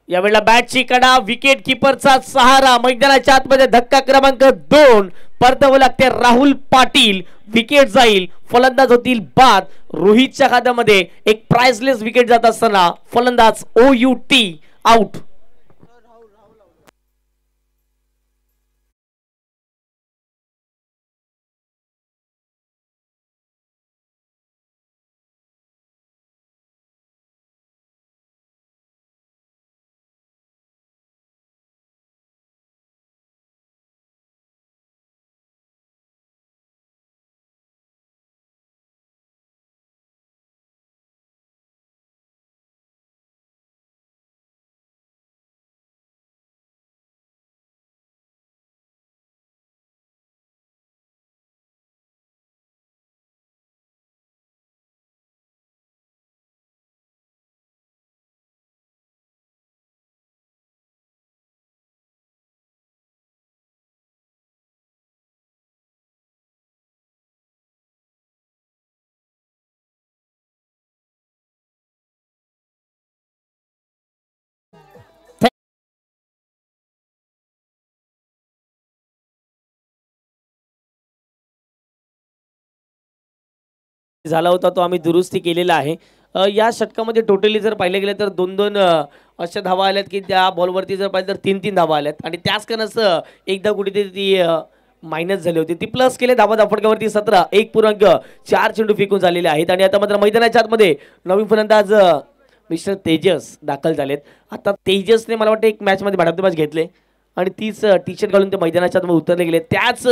Speaker 3: यावेळेला बॅटची कडा. विकेट किपरचा सहारा. मैदानाच्या आतमध्ये धक्का क्रमांक 2 परतावं लागते राहुल पाटील. विकेट जाईल. फलंदाज होतील बाद. रोहितच्या खात्यामध्ये एक प्राइसलेस विकेट जात असताना फलंदाज OUT आउट. झाला होता तो आम्ही दुरुस्ती केलेला आहे. या षटकामध्ये टोटली जर पाहिलं गेलं तर 2-2 अशा धावा आल्यात की त्या बॉलवरती जर पाहिलं तर 3-3 धावा आल्यात आणि त्याच कारणच एकदा कुठेतरी ती मायनस झाली होती. ती प्लस केले धावा धाफटक्यावरती 17 1.4 चेंडू फेकून झालेले आहेत. आणि आता मात्र मैदानाच्या आतमध्ये नवीन फलंदाज मिस्टर तेजस दाखल झालेत. आता तेजसने मला वाटतं एक मॅचमध्ये मॅच मॅच घेतले आणि तीच टी शर्ट घालून ते मैदानाच्या आतमध्ये उतरले गेले. त्याच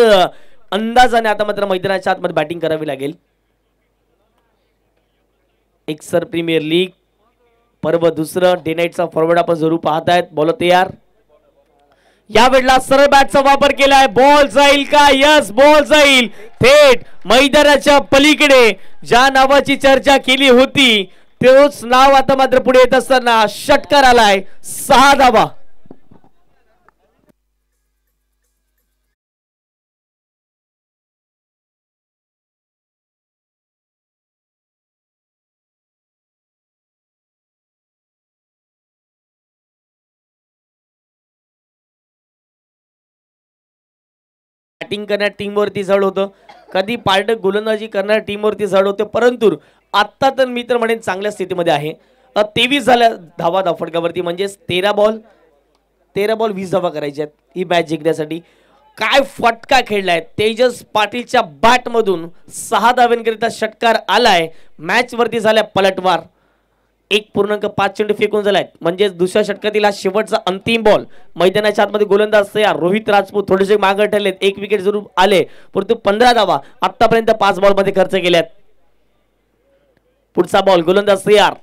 Speaker 3: अंदाजाने आता मात्र मैदानाच्या आतमध्ये बॅटिंग करावी लागेल. एक्सर प्रीमियर लीग पर्व दुसरं डे नाईटचा फॉरवर्ड आपण जरूर पाहतायत. बॉल तयार. या वेळेला सरळ बॅटचा वापर केलाय. बॉल जाईल का? यस, बॉल जाईल थेट मैदानाच्या पलीकडे. ज्या नावाची चर्चा केली होती तोच नाव आता मात्र पुढे येत असताना षटकार आलाय. 6 धावा. बॅटिंग करणाऱ्या टीमवरती जड होतं, कधी पार्टक गोलंदाजी करणाऱ्या टीमवरती जड होतं, परंतु आत्ता तर मी तर म्हणेन चांगल्या स्थितीमध्ये आहे. 23 झाल्या धावा धाफटक्यावरती, म्हणजे 13 बॉल 20 धावा करायच्या आहेत ही मॅच जिंकण्यासाठी. काय फटका खेळलाय तेजस पाटीलच्या बॅट मधून. 6 धाव्यांकरिता षटकार आलाय. मॅच वरती झाल्या पलटवार. 1.5 चेंडू फेकून झालाय, म्हणजे दुसऱ्या षटकातील हा शेवटचा अंतिम बॉल. मैदानाच्या आतमध्ये गोलंदाज तयार. रोहित राजपूत थोडेसे मागे ठरलेत. 1 विकेट जरूर आले, परंतु 15 धावा आतापर्यंत 5 बॉल मध्ये खर्च केल्यात. पुढचा बॉल गोलंदाज तयार.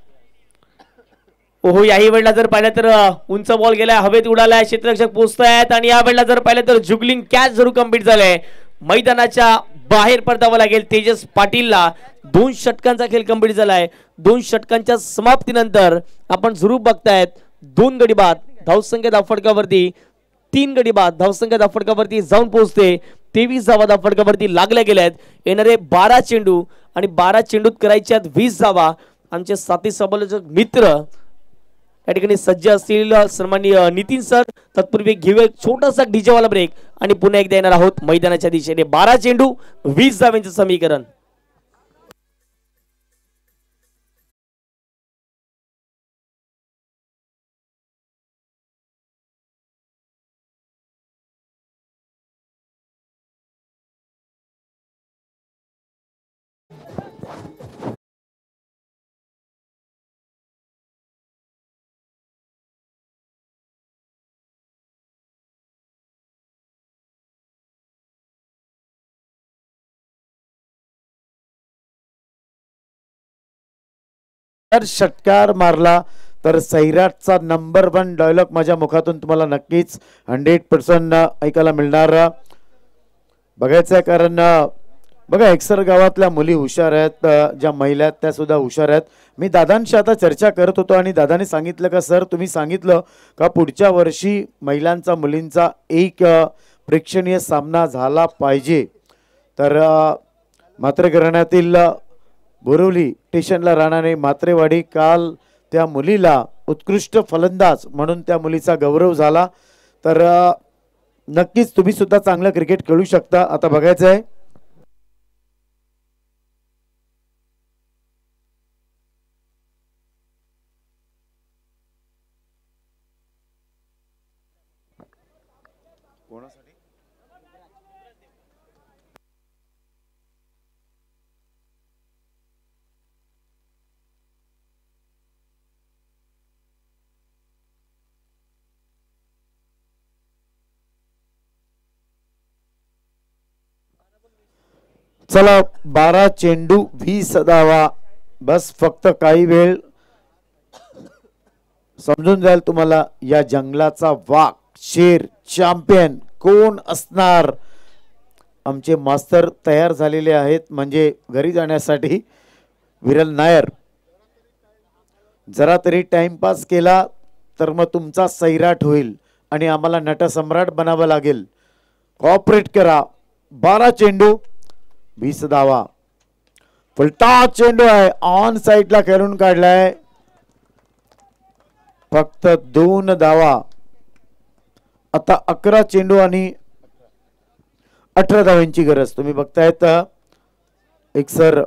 Speaker 3: ओहो, याही वेळेला जर पाहिलं तर उंच बॉल गेलाय, हवेत उडालाय, क्षेत्ररक्षक पोहोचतायत आणि या वेळेला जर पाहिलं तर जुगलिंग कॅच जरूर कंप्लीट झालंय. मैदानाच्या बाहेर परतावं लागेल तेजस पाटीलला. 2 षटकांचा खेळ कंप्लीट झालाय. 2 षटकांच्या समाप्तीनंतर आपण जरूर बघतायत 2 गडी बाद धावसंख्या धावफटकावरती, 3 गडी बाद धावसंख्या धावफटकावरती जाऊन पोहोचते. 23 धावा धावफटकावरती लागल्या गेल्यात. येणारे 12 चेंडू आणि 12 चेंडूत करायच्यात 20 धावा. आमचे साथी समालोचक मित्र या ठिकाणी सज्ज असतील. सन्माननीय नितीन सर, तत्पूर्वी घेऊ एक छोटासा डीजे वाला ब्रेक आणि पुन्हा एकदा येणार आहोत मैदानाच्या दिशेने. 12 चेंडू 20 धाव्यांचं समीकरण.
Speaker 2: जर षटकार मारला तर सैराटचा नंबर 1 डायलॉग माझ्या मुखातून तुम्हाला नक्कीच 100% ऐकायला मिळणार. बघायचं आहे, कारण बघा एक्सर गावातल्या मुली हुशार आहेत, ज्या महिला आहेत त्या सुद्धा हुशार आहेत. मी दादांशी आता चर्चा करत होतो आणि दादाने सांगितलं का सर तुम्ही सांगितलं का पुढच्या वर्षी महिलांचा मुलींचा एक प्रेक्षणीय सामना झाला पाहिजे. तर मात्र घराण्यातील बोरिवली स्टेशनला राहणारे म्हात्रेवाडी, काल त्या मुलीला उत्कृष्ट फलंदाज म्हणून त्या मुलीचा गौरव झाला. तर नक्कीच तुम्ही सुद्धा चांगलं क्रिकेट खेळू शकता. आता बघायचं आहे चला 12 चेंडू 20 धावा. बस फक्त काही वेळ समजून जाईल तुम्हाला या जंगलाचा वाघ शेर चॅम्पियन कोण असणार. आमचे मास्तर तयार झालेले आहेत, म्हणजे घरी जाण्यासाठी. विरल नायर, जरा तरी टाइमपास केला तर मग तुमचा सैराट होईल आणि आम्हाला नटसम्राट बनावं लागेल. कॉपरेट करा. 12 चेंडू 20 धावा. फुलटा चेंडू आहे, ऑन साइडला खेळून काढलाय. फक्त 2 धावा. आता 11 चेंडू आणि 18 धाव्यांची गरज. तुम्ही बघतायत एक सर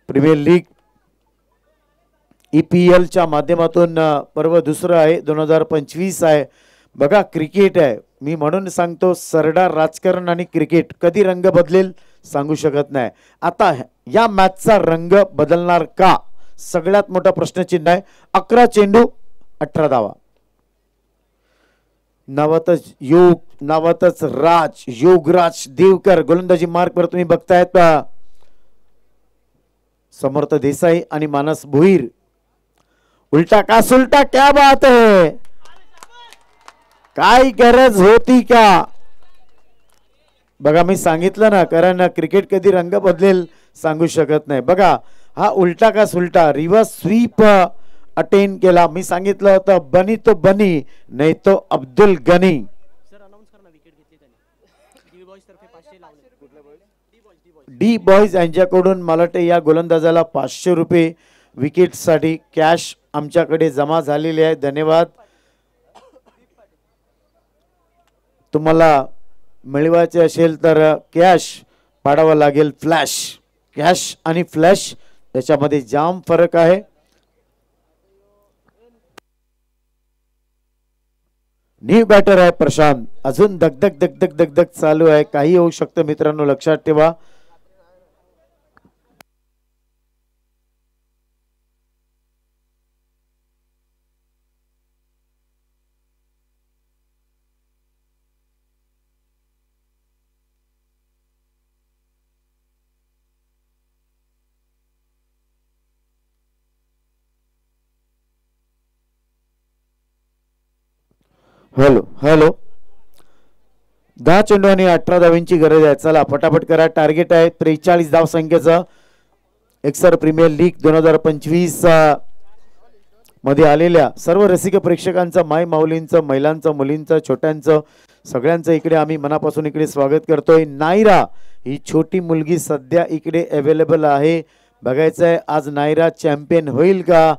Speaker 2: प्रीमियर लीग EPL च्या माध्यमातून पर्व दुसरं आहे 2025 आहे. बघा क्रिकेट आहे, मी म्हणून सांगतो सरदार राजकारण आणि क्रिकेट कधी रंग बदलेल सांगू शकत नाही. आता या मॅचचा रंग बदलणार का सगळ्यात मोठा प्रश्नचिन्ह आहे. 11 चेंडू 18 धावा. नावातच योग, नावातच राज, योगराज देवकर गोलंदाजी मार्कवर तुम्ही बघतायत समर्थ देसाई आणि मानस भोईर. उलटा का सुलटा क्या बात है, काय गरज होती का. बघा मी सांगितलं ना, कारण क्रिकेट कधी रंग बदलेल सांगू शकत नाही. बघा हा उलटा का सुलटा रिव्हर्स स्वीप अटेन केला. मी सांगितलं होतं बनी तो बनी नाही तो अब्दुल गनी. डी बॉयज यांच्याकडून मला वाटतं या गोलंदाजाला 500 रुपये विकेट साठी कॅश आमच्याकडे जमा झालेले आहे. धन्यवाद. तुम्हाला मिळवायचे असेल तर कॅश पाडावा लागेल. फ्लॅश, कॅश आणि फ्लॅश त्याच्यामध्ये जाम फरक आहे. न्यू बॅटर आहे प्रशांत. अजून दगदग दगदग दगदग चालू आहे, काही होऊ शकतं मित्रांनो, लक्षात ठेवा. हॅलो हॅलो 10 चेंडू आणि 18 धावांची गरज आहे. चला फटाफट करा. टार्गेट आहे 43 धाव संख्येचं. एक्सर प्रीमियर लीग 2025 मध्ये आलेल्या सर्व रसिक प्रेक्षकांचं, माय माऊलींचं, महिलांचं, मुलींचं, छोट्यांचं, सगळ्यांचं इकडे आम्ही मनापासून इकडे स्वागत करतोय. नायरा ही छोटी मुलगी सध्या इकडे अवेलेबल आहे. बघायचं आहे आज नायरा चॅम्पियन होईल का,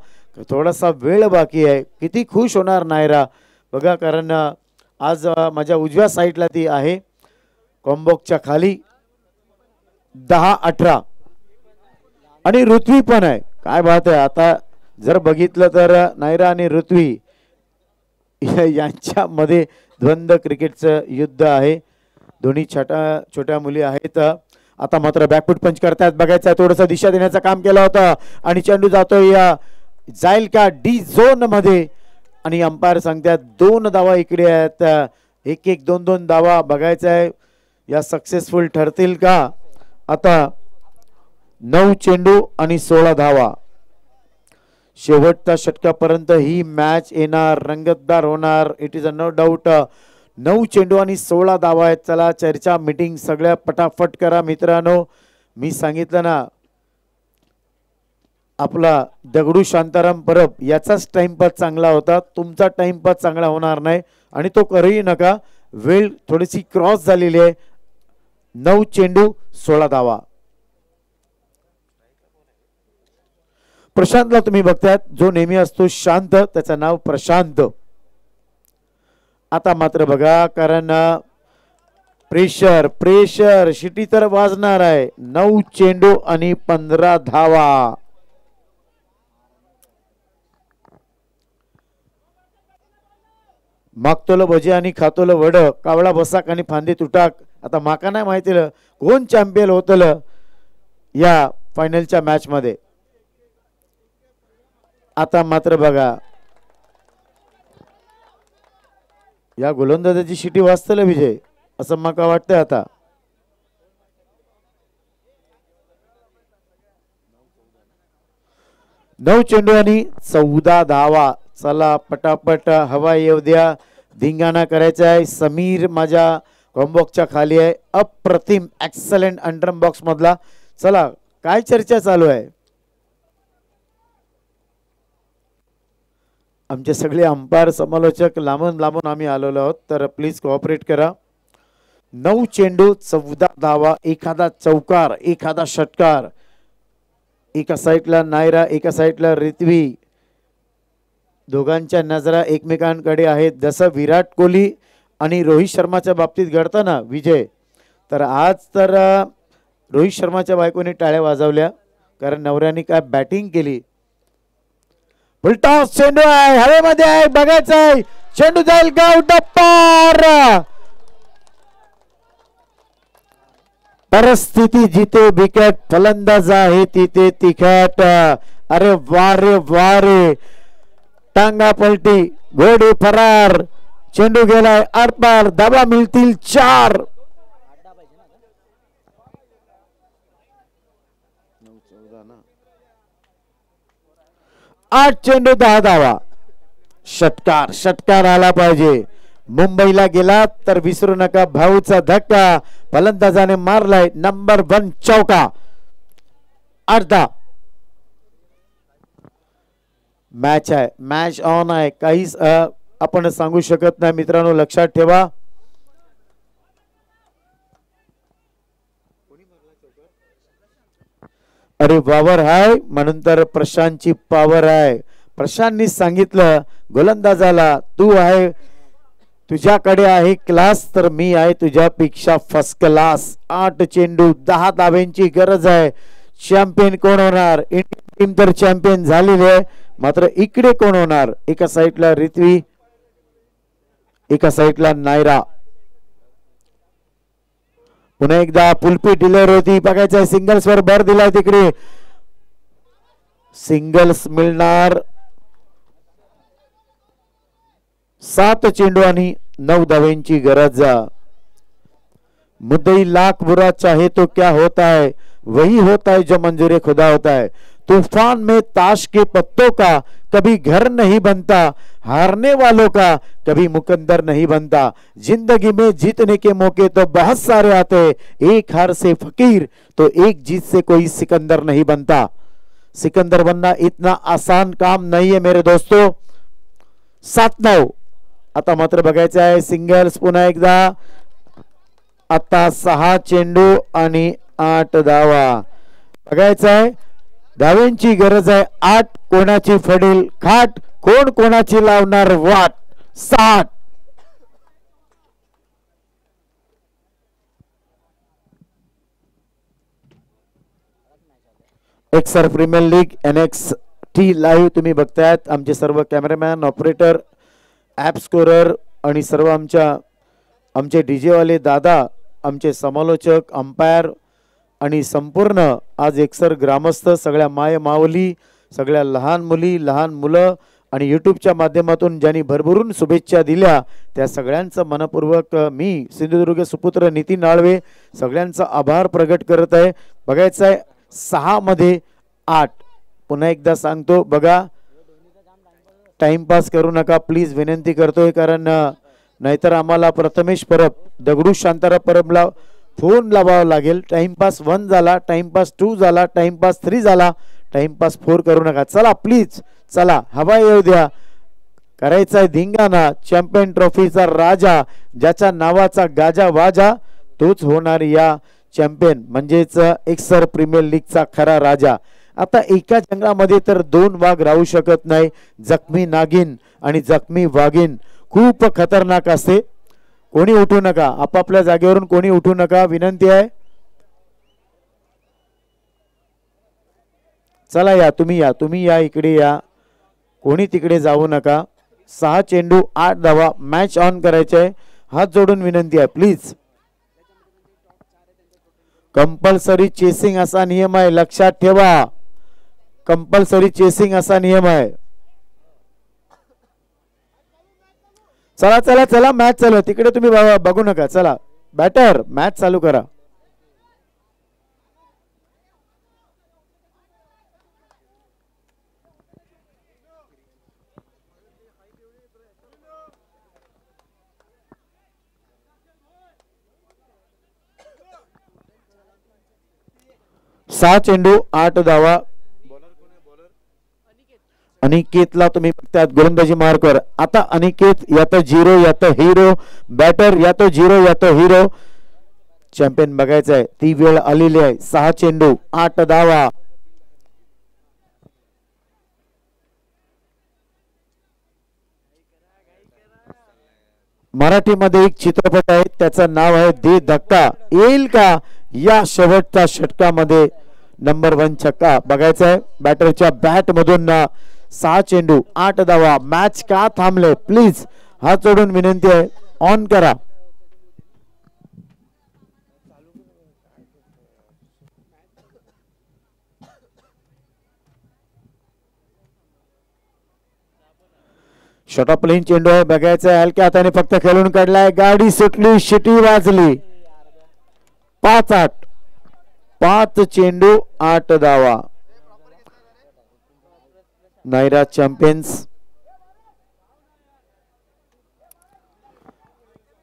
Speaker 2: थोडासा वेळ बाकी आहे. किती खुश होणार नायरा बघा, कारण आज माझ्या उजव्या साईडला ती आहे. कॉम्बॉक्सच्या खाली 10-18 आणि ऋत्वी पण आहे. काय बात आहे. आता जर बघितलं तर नायरा आणि ऋत्वी यांच्यामध्ये द्वंद्व क्रिकेटचं युद्ध आहे. दोन्ही छोट्या मुली आहेत. आता मात्र बॅकफूट पंच करतात. बघायचं थोडंसं दिशा देण्याचं काम केलं होतं आणि चेंडू जातोय जाईल का डी झोन मध्ये आणि अंपायर सांगतात 2 धावा इकडे आहेत. 1-1 2-2 धावा. बघायचं आहे या सक्सेसफुल ठरतील का. आता 9 चेंडू आणि 16 धावा. शेवटच्या षटकापर्यंत ही मॅच येणार, रंगतदार होणार. It is a no doubt. 9 चेंडू आणि 16 धावा आहेत. चला चर्चा मीटिंग सगळ्या पटापट करा मित्रांनो. मी सांगितलं ना आपला दगडू शांताराम परब याचाच टाइमपास चांगला होता. तुमचा टाइमपास चांगला होणार नाही आणि तो करूही नका. वेळ थोडीशी क्रॉस झालेली आहे. 9 चेंडू 16 धावा. प्रशांतला तुम्ही बघतायत, जो नेहमी असतो शांत, त्याचं नाव प्रशांत. आता मात्र बघा, कारण प्रेशर प्रेशर शिटी तर वाजणार आहे. 9 चेंडू आणि 15 धावा. मागतोल भजी आणि खातोल वड, कावळा बसाक आणि फांदे तुटाक. आता माका नाही माहिती कोण चॅम्पियन होतल या फायनलच्या मॅच मध्ये. आता मात्र बघा या गोलंदाजाची शिटी वाजतल विजय असं माका वाटतंय. आता 9 चेंडू आणि 14 धावा. चला पटापट हवा येऊ द्या. धिंगाणा करायचा आहे. समीर माझ्या कॉम्बॉक्सच्या खाली आहे. अप्रतिम एक्सलंट अंडरम बॉक्स मधला. चला काय चर्चा चालू आहे. आमचे सगळे अंपायर समालोचक लांबून लांबून आम्ही आलेलो आहोत, तर प्लीज कोऑपरेट करा. 9 चेंडू 14 धावा. एखादा चौकार, एखादा षटकार. एका साईडला नायरा, एका साईडला रित्वी. दोघांच्या नजरा एकमेकांकडे आहेत. जसं विराट कोहली आणि रोहित शर्माच्या बाबतीत घडतं ना विजय, तर आज तर रोहित शर्माच्या बायकोने टाळ्या वाजवल्या. कारण नवऱ्याने काय बॅटिंग केली. फुलटॉस चेंडू आहे, हवेमध्ये आहे, बघायचं आहे चेंडू जाईल का आउट पार. परिस्थिती जिथे बिकट, फलंदाज आहे तिथे तिखट. अरे वारे वारे, टांगा पलटी, घोडी फरार, चेंडू गेलाय आरपार, धाबा मिळतील 4. 8 चेंडू 10 धावा. षटकार, षटकार आला पाहिजे. मुंबईला गेला तर विसरू नका भाऊचा धक्का. फलंदाजाने मारलाय नंबर 1 चौका. 8 मॅच आहे, मॅच ऑन आहे. काहीच आपण सांगू शकत नाही मित्रांनो, लक्षात ठेवा. अरे वावर आहे म्हणून तर प्रशांतची पावर आहे. प्रशांतनी सांगितलं गोलंदाजाला, तू आहे, तुझ्याकडे आहे क्लास, तर मी आहे तुझ्यापेक्षा फर्स्ट क्लास. 8 चेंडू 10 धाब्यांची गरज आहे. चॅम्पियन कोण होणार? इंडियन टीम तर चॅम्पियन झालेली आहे, मात्र इकडे कोण होणार? एका साईडला रिथ्वी, एका साईडला नायरा. पुन्हा एकदा पुलपी डिलर होती, बघायचं सिंगल्स वर भर दिलाय. तिकडे सिंगल्स मिळणार. 7 चेंडू आणि 9 धाव्यांची गरज. मुद्दई लाख बुरा चाहे तो क्या होता है, वही होता है जो मंजूर खुदा होता है. तूफान में ताश के पत्तों का कभी घर नहीं बनता, हारने वालों का कभी मुकद्दर नहीं बनता. जिंदगी में जीतने के मौके तो बहुत सारे आते, एक हार से फकीर तो एक जीत से कोई सिकंदर नहीं बनता. सिकंदर बनना इतना आसान काम नहीं है मेरे दोस्तों. 7-9. आता मात्र बघायचं आहे सिंगल्स पुन्हा एकदा. आता 6 चेंडू आणि 8 धावा. बघायचं आहे धाव्यांची गरज आहे. 8 कोणाची फडेल खाट, कोण कोणाची लावणार वाट. 60. एक्सर प्रीमियर लीग NXT लाईव्ह तुम्ही बघतायत. आमचे सर्व कॅमेरामॅन, ऑपरेटर, ॲप स्कोरर आणि सर्व आमचे डीजे वाले दादा, आमचे समालोचक, अंपायर आणि संपूर्ण आज एकसर ग्रामस्थ, सगळ्या माय मावली, सगळ्या लहान मुली, लहान मुलं आणि यूट्यूबच्या माध्यमातून ज्यांनी भरभरून शुभेच्छा दिल्या त्या सगळ्यांचं मनपूर्वक मी सिंधुदुर्ग सुपुत्र नितीन नाळवे सगळ्यांचा आभार प्रकट करत आहे. बघायचं आहे 6 मध्ये 8. पुन्हा एकदा सांगतो बघा, टाइमपास करू नका प्लीज, विनंती करतोय. कारण नाहीतर आम्हाला प्रथमेश परब, दगडू शांताराम परबला फोन लावावा लागेल. टाइमपास 1 झाला, टाइमपास 2 झाला, टाइमपास 3 झाला, टाइमपास 4 करू नका. चला प्लीज, चला हवा येऊ द्या. करायचा आहे धिंगाणा. चॅम्पियन ट्रॉफीचा राजा, ज्याच्या नावाचा गाजा वाजा, तोच होणार या चॅम्पियन म्हणजेच एक्सर प्रीमियर लीगचा खरा राजा. आता एका जंगलामध्ये तर 2 वाघ राहू शकत नाही. जखमी नागिन आणि जखमी वाघीण खूप खतरनाक असते. कोणी उठू नका, आपापल्या जागेवरून कोणी उठू नका, विनंती आहे. चला या, तुम्ही या इकडे या, कोणी तिकडे जाऊ नका. 6 चेंडू 8 धावा, मॅच ऑन करायचे आहे. हात जोडून विनंती आहे प्लीज. कंपल्सरी चेसिंग असा नियम आहे, लक्षात ठेवा. कंपल्सरी चेसिंग असा नियम आहे. चला चला चला, मॅच चालू. तिकडे तुम्ही बघू नका. चला बॅटर, मॅच चालू करा. सहा चेंडू 8 धावा. अनिकेतला तुम्ही बघतायत गोलंदाजी मार्कर. आता अनिकेत या तो 0 या तो हिरो, बॅटर या तो 0 या तो हिरो. चॅम्पियन बघायचं आहे, ती वेळ आलेली आहे. 6 चेंडू 8 धावा. मराठीमध्ये एक चित्रपट आहे, त्याचं नाव आहे दे धक्का. येईल का या शेवटच्या षटकामध्ये नंबर 1 छक्का बघायचा आहे बॅटरच्या बॅट मधून 6 चेंडू 8 धावा. मॅच का थांबले प्लीज हात जोडून विनंती आहे ऑन करा. शॉर्ट ऑफ प्लेन चेंडू आहे बघायचं आहे हलक्या हाताने फक्त खेळून काढलाय. गाडी सुटली शिटी वाजली. 5-8 5 चेंडू 8 धावा. नायरा चॅम्पियन्स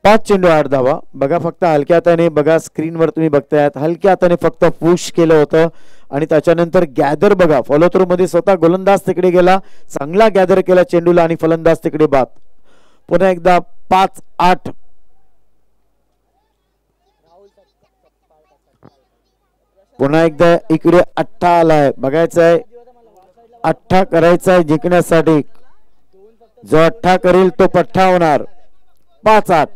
Speaker 2: 5 चेंडू 8 धावा. बघा फक्त हलक्या हाताने बघा स्क्रीनवर तुम्ही बघतायत हलक्या हाताने फक्त पुश केलं होतं आणि त्याच्यानंतर गॅदर बघा फॉलो थ्रू मध्ये स्वतः गोलंदाज तिकडे गेला चांगला गॅदर केला चेंडूला आणि फलंदाज तिकडे बाद. पुन्हा एकदा 5-8 पुन्हा एकदा इकडे 8 आलाय बघायचं आहे 8 करायचा आहे जिंकण्यासाठी. जो 8 करेल तो पठ्ठा होणार. 5-8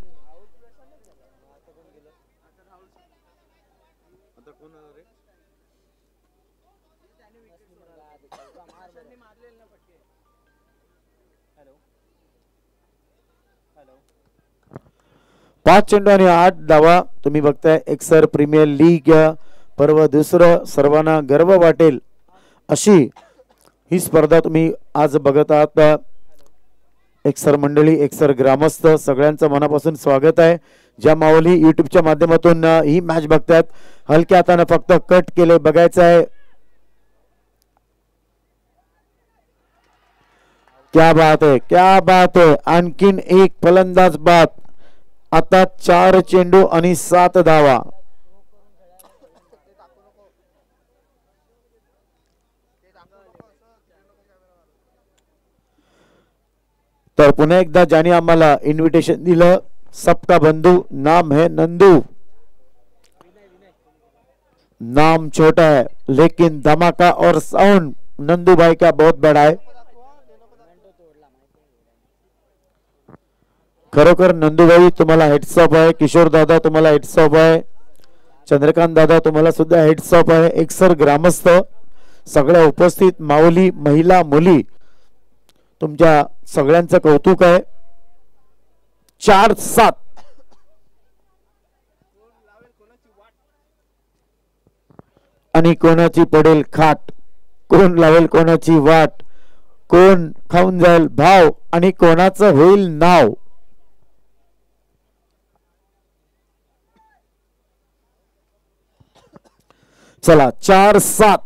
Speaker 2: 5 चेंडू आणि 8 धावा. तुम्ही बघताय एक्सर प्रीमियर लीग पर्व दुसरं सर्वांना गर्व वाटेल अशी ही स्पर्धा तुम्ही आज बघत आहात. एक्सर मंडळी एक्सर ग्रामस्थ सगळ्यांचं मनापासून स्वागत आहे. ज्या माऊली युट्यूबच्या माध्यमातून ही मॅच बघतायत हलक्या हाताने फक्त कट केले बघायचं आहे. क्या बात है क्या बात है. आणखीन एक फलंदाज बाद. आता 4 चेंडू आणि 7 धावा. तर पुन्हा एकदा ज्याने आम्हाला इन्व्हिटेशन दिलं सबका बंधू नाम है नंदू. नाम छोटा है लेकिन धमाका और साउंड नंदू भाई का बहुत बड़ा है. खरोखर नंदूभाई तुम्हाला हेड्स ऑफ आहे. किशोर दादा तुम्हाला हेड्स ऑफ आहे. चंद्रकांत दादा तुम्हाला सुद्धा हेड्स ऑफ आहे. एक्सर ग्रामस्थ सगळ्या उपस्थित माऊली महिला मुली तुमच्या सगळ्यांचं कौतुक आहे. 4-7 आणि कोणाची पडेल खाट कोण लावेल कोणाची वाट कोण खाऊन जाईल भाव आणि कोणाचं होईल नाव. चला 4-7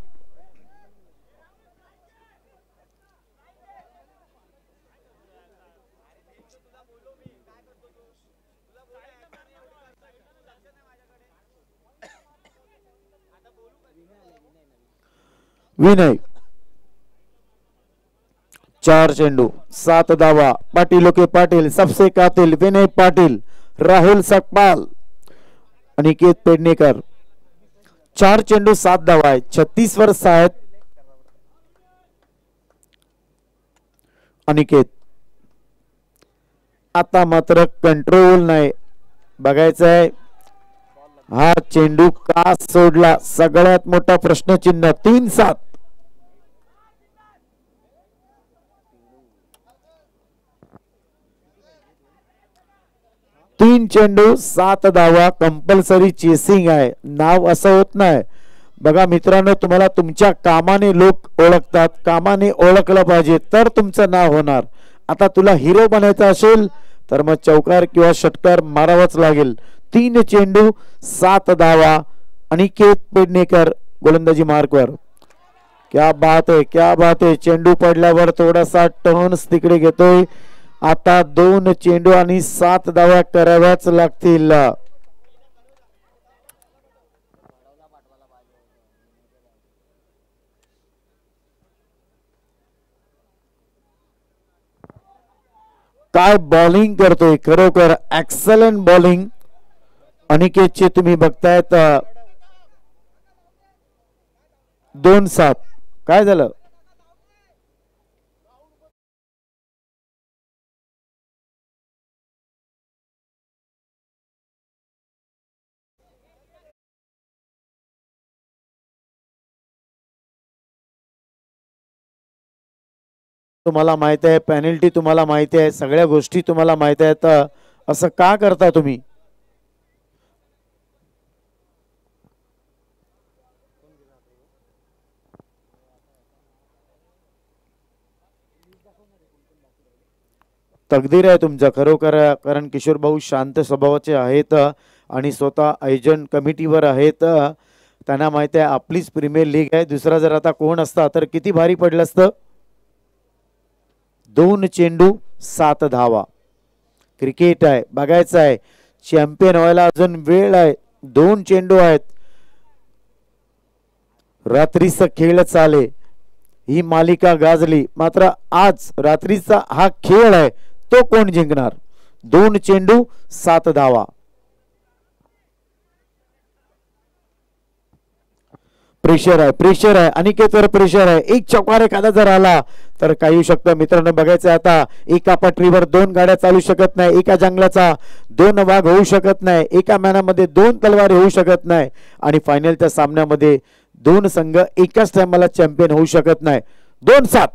Speaker 2: विनय 4 चेंडू 7 धावा. पाटील के पाटील सबसे कातिल विनय पाटील राहुल सकपाल अनिकेत पेडणेकर 4 चेंडू 7 धावा आहे. 36 वर्ष आहेत अनिकेत. आता मात्र कंट्रोल नाही बघायचं आहे हा चेंडू का सोडला सगळ्यात मोठा प्रश्नचिन्ह. 3-7 3 चेंडू 7 धावा. कंपल्सरी चेसिंग आहे. नाव असं होत नाही बघा मित्रांनो. तुम्हाला तुमच्या कामाने लोक ओळखतात. कामाने ओळखलं पाहिजे तर तुमचं नाव होणार. आता तुला हिरो बनायचं असेल तर मग चौकार किंवा षटकार मारावाच लागेल. 3 चेंडू 7 धावा. अनिकेत पेडणेकर गोलंदाजी मार्कवर. क्या बात है क्या बात है. चेंडू पडल्यावर थोडासा टर्न्स तिकडे घेतोय. आता 2 चेंडू आणि 7 धावा कराव्याच लागतील. काय बॉलिंग करतोय खरोखर एक्सलंट बॉलिंग अनिकेतचे तुम्ही बघतायत. 2-7 काय झालं तुम्हाला माहित आहे, पेनल्टी तुम्हाला माहिती आहे, सगळ्या गोष्टी तुम्हाला माहित आहेत, असं का करता तुम्ही? तकदीर आहे तुमचं खरोखर, कारण किशोर भाऊ शांत स्वभावाचे आहेत आणि स्वतः आयोजन कमिटीवर आहेत. त्यांना माहिती आहे आपलीच प्रीमियर लीग आहे. दुसरा जर आता कोण असता तर किती भारी पडलं असतं. 2 चेंडू 7 धावा. क्रिकेट आहे, बघायचं आहे, चॅम्पियन व्हायला अजून वेळ आहे. 2 चेंडू आहेत, रात्रीचा खेळ चाले, ही मालिका गाजली. मात्र आज रात्रीचा हा खेळ आहे, तो कोण जिंकणार? 2 चेंडू 7 धावा. प्रेशर आहे, प्रेशर आहे, अनिकेतवर प्रेशर आहे. एक चौकार एखादा जर आला तर काय येऊ शकतं मित्रांनो. बघायचं आता, एका पटरीवर 2 गाड्या चालू शकत नाही, एका जंगलाचा 2 वाघ होऊ शकत नाही, एका मॅनामध्ये 2 तलवारी होऊ शकत नाही, आणि फायनलच्या सामन्यामध्ये 2 संघ एकाच टायमाला चॅम्पियन होऊ शकत नाही. 2-7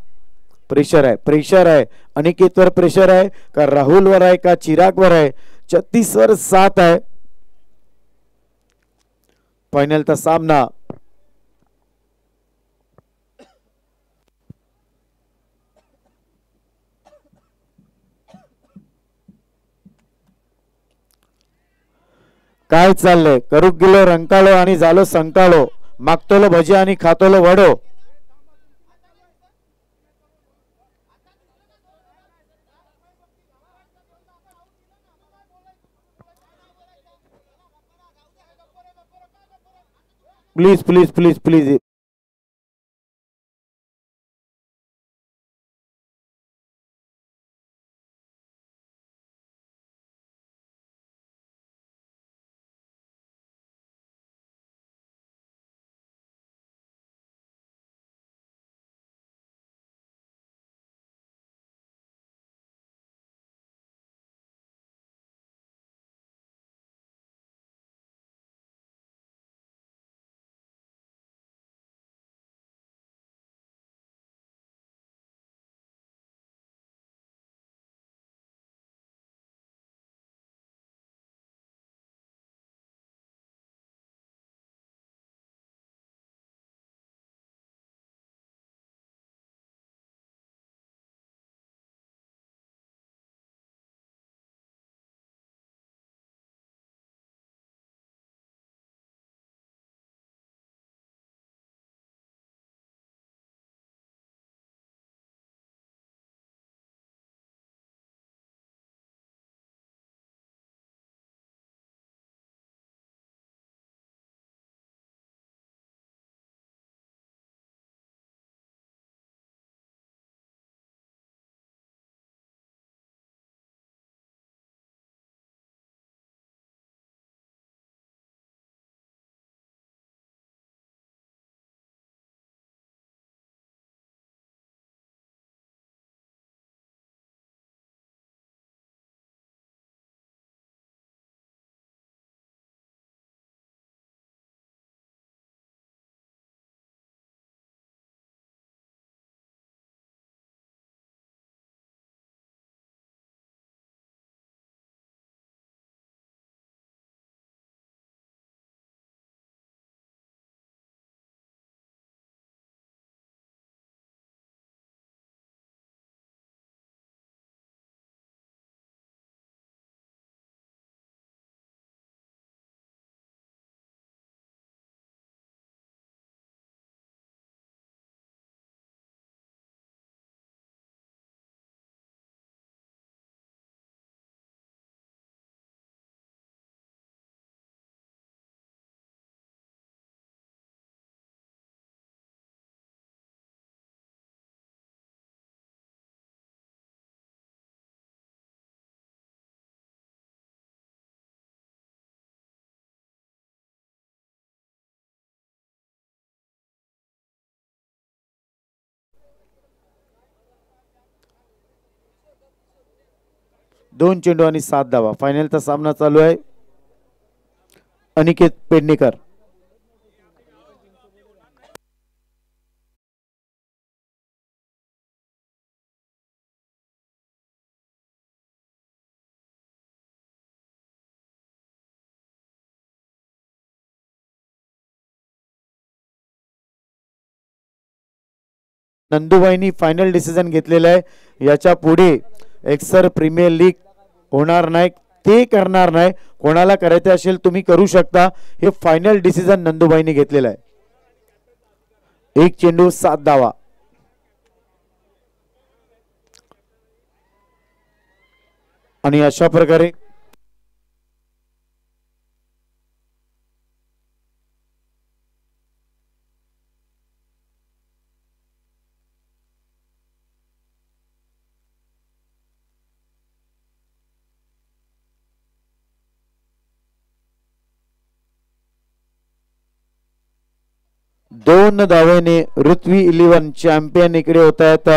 Speaker 2: प्रेशर आहे, प्रेशर आहे. अनिकेतवर प्रेशर आहे का राहुलवर आहे का चिरागवर आहे? 36वर 7 आहे. फायनलचा सामना काय चाललंय? करू गेलो रंकाळो आणि झालो संकाळो, मागतोलो भजी आणि खातोलो वडो. Please please please please. दोन चेंडू आणि 7 धावा. फायनलचा सामना चालू आहे. अनिकेत पेडणेकर. नंदुबाईंनी फायनल डिसिजन घेतलेला आहे. याच्या पुढे एक्सर प्रीमियर लीग होणार नाही, ते करणार नाही. कोणाला करायचे असेल तुम्ही करू शकता. हे फायनल डिसिजन नंदुबाईंनी घेतलेला आहे. एक चेंडू 7 धावा. आणि अशा प्रकारे दोन धावेने ऋत्वी 11 चॅम्पियन इकडे होत आहेत.